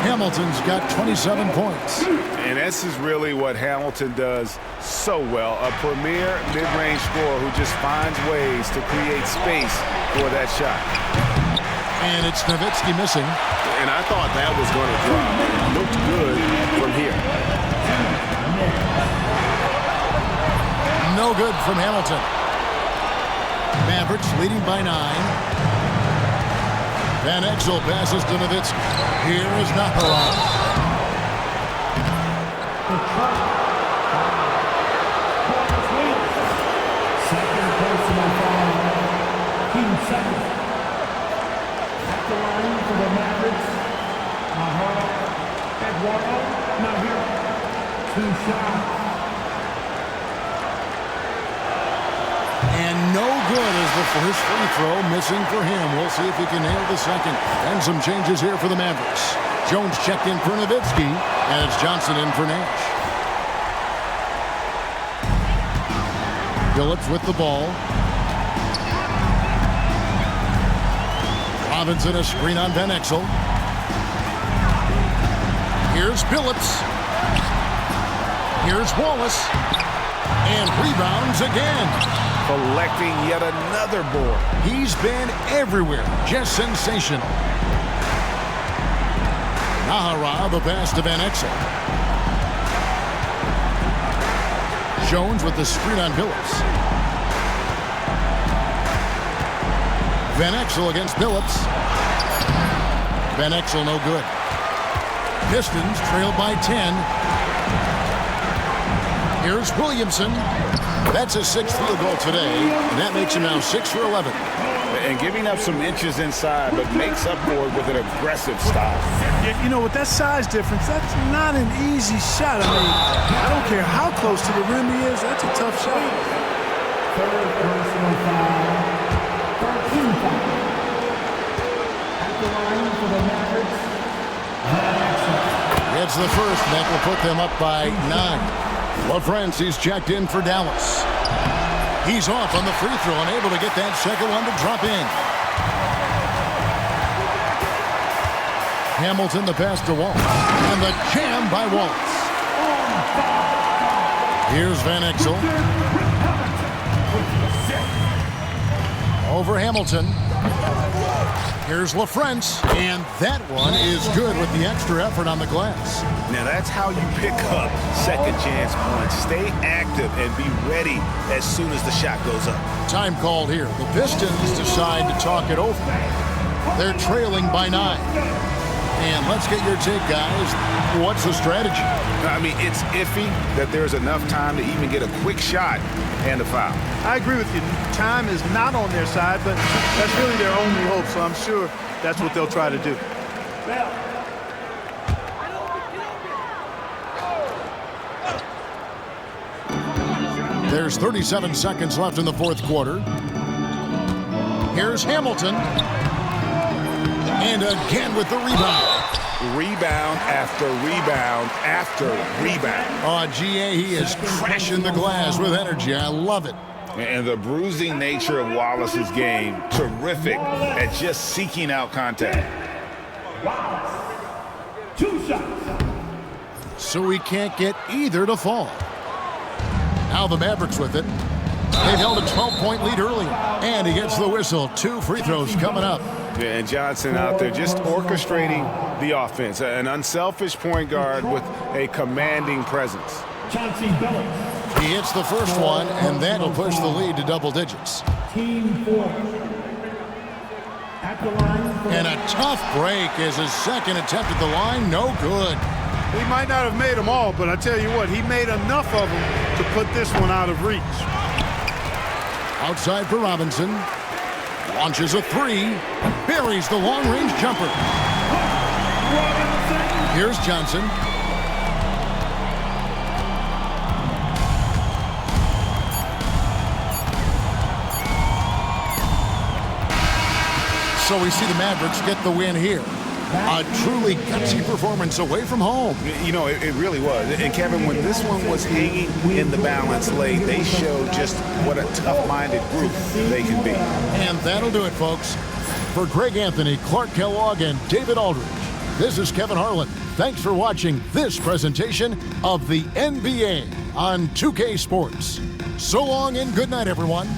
Hamilton's got 27 points. And this is really what Hamilton does so well. A premier mid-range scorer who just finds ways to create space for that shot. And it's Nowitzki missing. And I thought that was going to drop. It looked good from here. No good from Hamilton. Mavericks leading by 9. Van Exel passes to Nowitzki. Here is Naharov. Second personal foul. Team second. At the line for the Mavericks. Eduardo, not here. 2 shots. And no good is the first free throw, missing for him. We'll see if he can nail the second. And some changes here for the Mavericks. Jones checked in for Nowitzki, and it's Johnson in for Nash. Phillips with the ball. Robinson a screen on Van Exel. Here's Phillips. Here's Wallace. And rebounds again. Collecting yet another board. He's been everywhere. Just sensational. Naharov, the pass to Van Exel. Jones with the screen on Phillips. Van Exel against Phillips. Van Exel no good. Pistons trailed by 10. Here's Williamson. That's his 6th field goal today, and that makes him now 6 for 11. And giving up some inches inside, but makes up for it with an aggressive style. You know, with that size difference, that's not an easy shot. I mean, I don't care how close to the rim he is. That's a tough shot. Third personal foul. 13 foul. At the line for the Mavericks. It's the first, and that will put them up by 9. LaFrancis checked in for Dallas. He's off on the free throw, unable to get that second one to drop in. Hamilton the pass to Walt. And the jam by Waltz. Here's Van Exel. Over Hamilton. Here's LaFrance, and that one is good with the extra effort on the glass. Now that's how you pick up second chance points. Stay active and be ready as soon as the shot goes up. Time called here. The Pistons decide to talk it over. They're trailing by 9. And let's get your take, guys. What's the strategy? I mean, it's iffy that there's enough time to even get a quick shot and a foul. I agree with you. Time is not on their side, but that's really their only hope, so I'm sure that's what they'll try to do. There's 37 seconds left in the fourth quarter. Here's Hamilton. And again with the rebound. Rebound after rebound after rebound. Oh, GA, he is crashing the glass with energy. I love it. And the bruising nature of Wallace's game, terrific at just seeking out contact. Wallace. 2 shots. So he can't get either to fall. Now the Mavericks with it. They've held a 12-point lead early. And he gets the whistle. 2 free throws coming up. Yeah, and Johnson out there just orchestrating the offense. An unselfish point guard with a commanding presence. Chauncey Billups. He hits the first one, and that'll push the lead to double digits. Team 4. At the line for And a tough break is his second attempt at the line. No good. He might not have made them all, but I tell you what, he made enough of them to put this one out of reach. Outside for Robinson. Launches a 3. Buries the long-range jumper. Here's Johnson. So we see the Mavericks get the win here. A truly gutsy performance away from home. You know, it really was. And Kevin, when this one was hanging in the balance late, they showed just what a tough-minded group they can be. And that'll do it, folks. For Greg Anthony, Clark Kellogg, and David Aldridge, this is Kevin Harlan. Thanks for watching this presentation of the NBA on 2K Sports. So long and good night, everyone.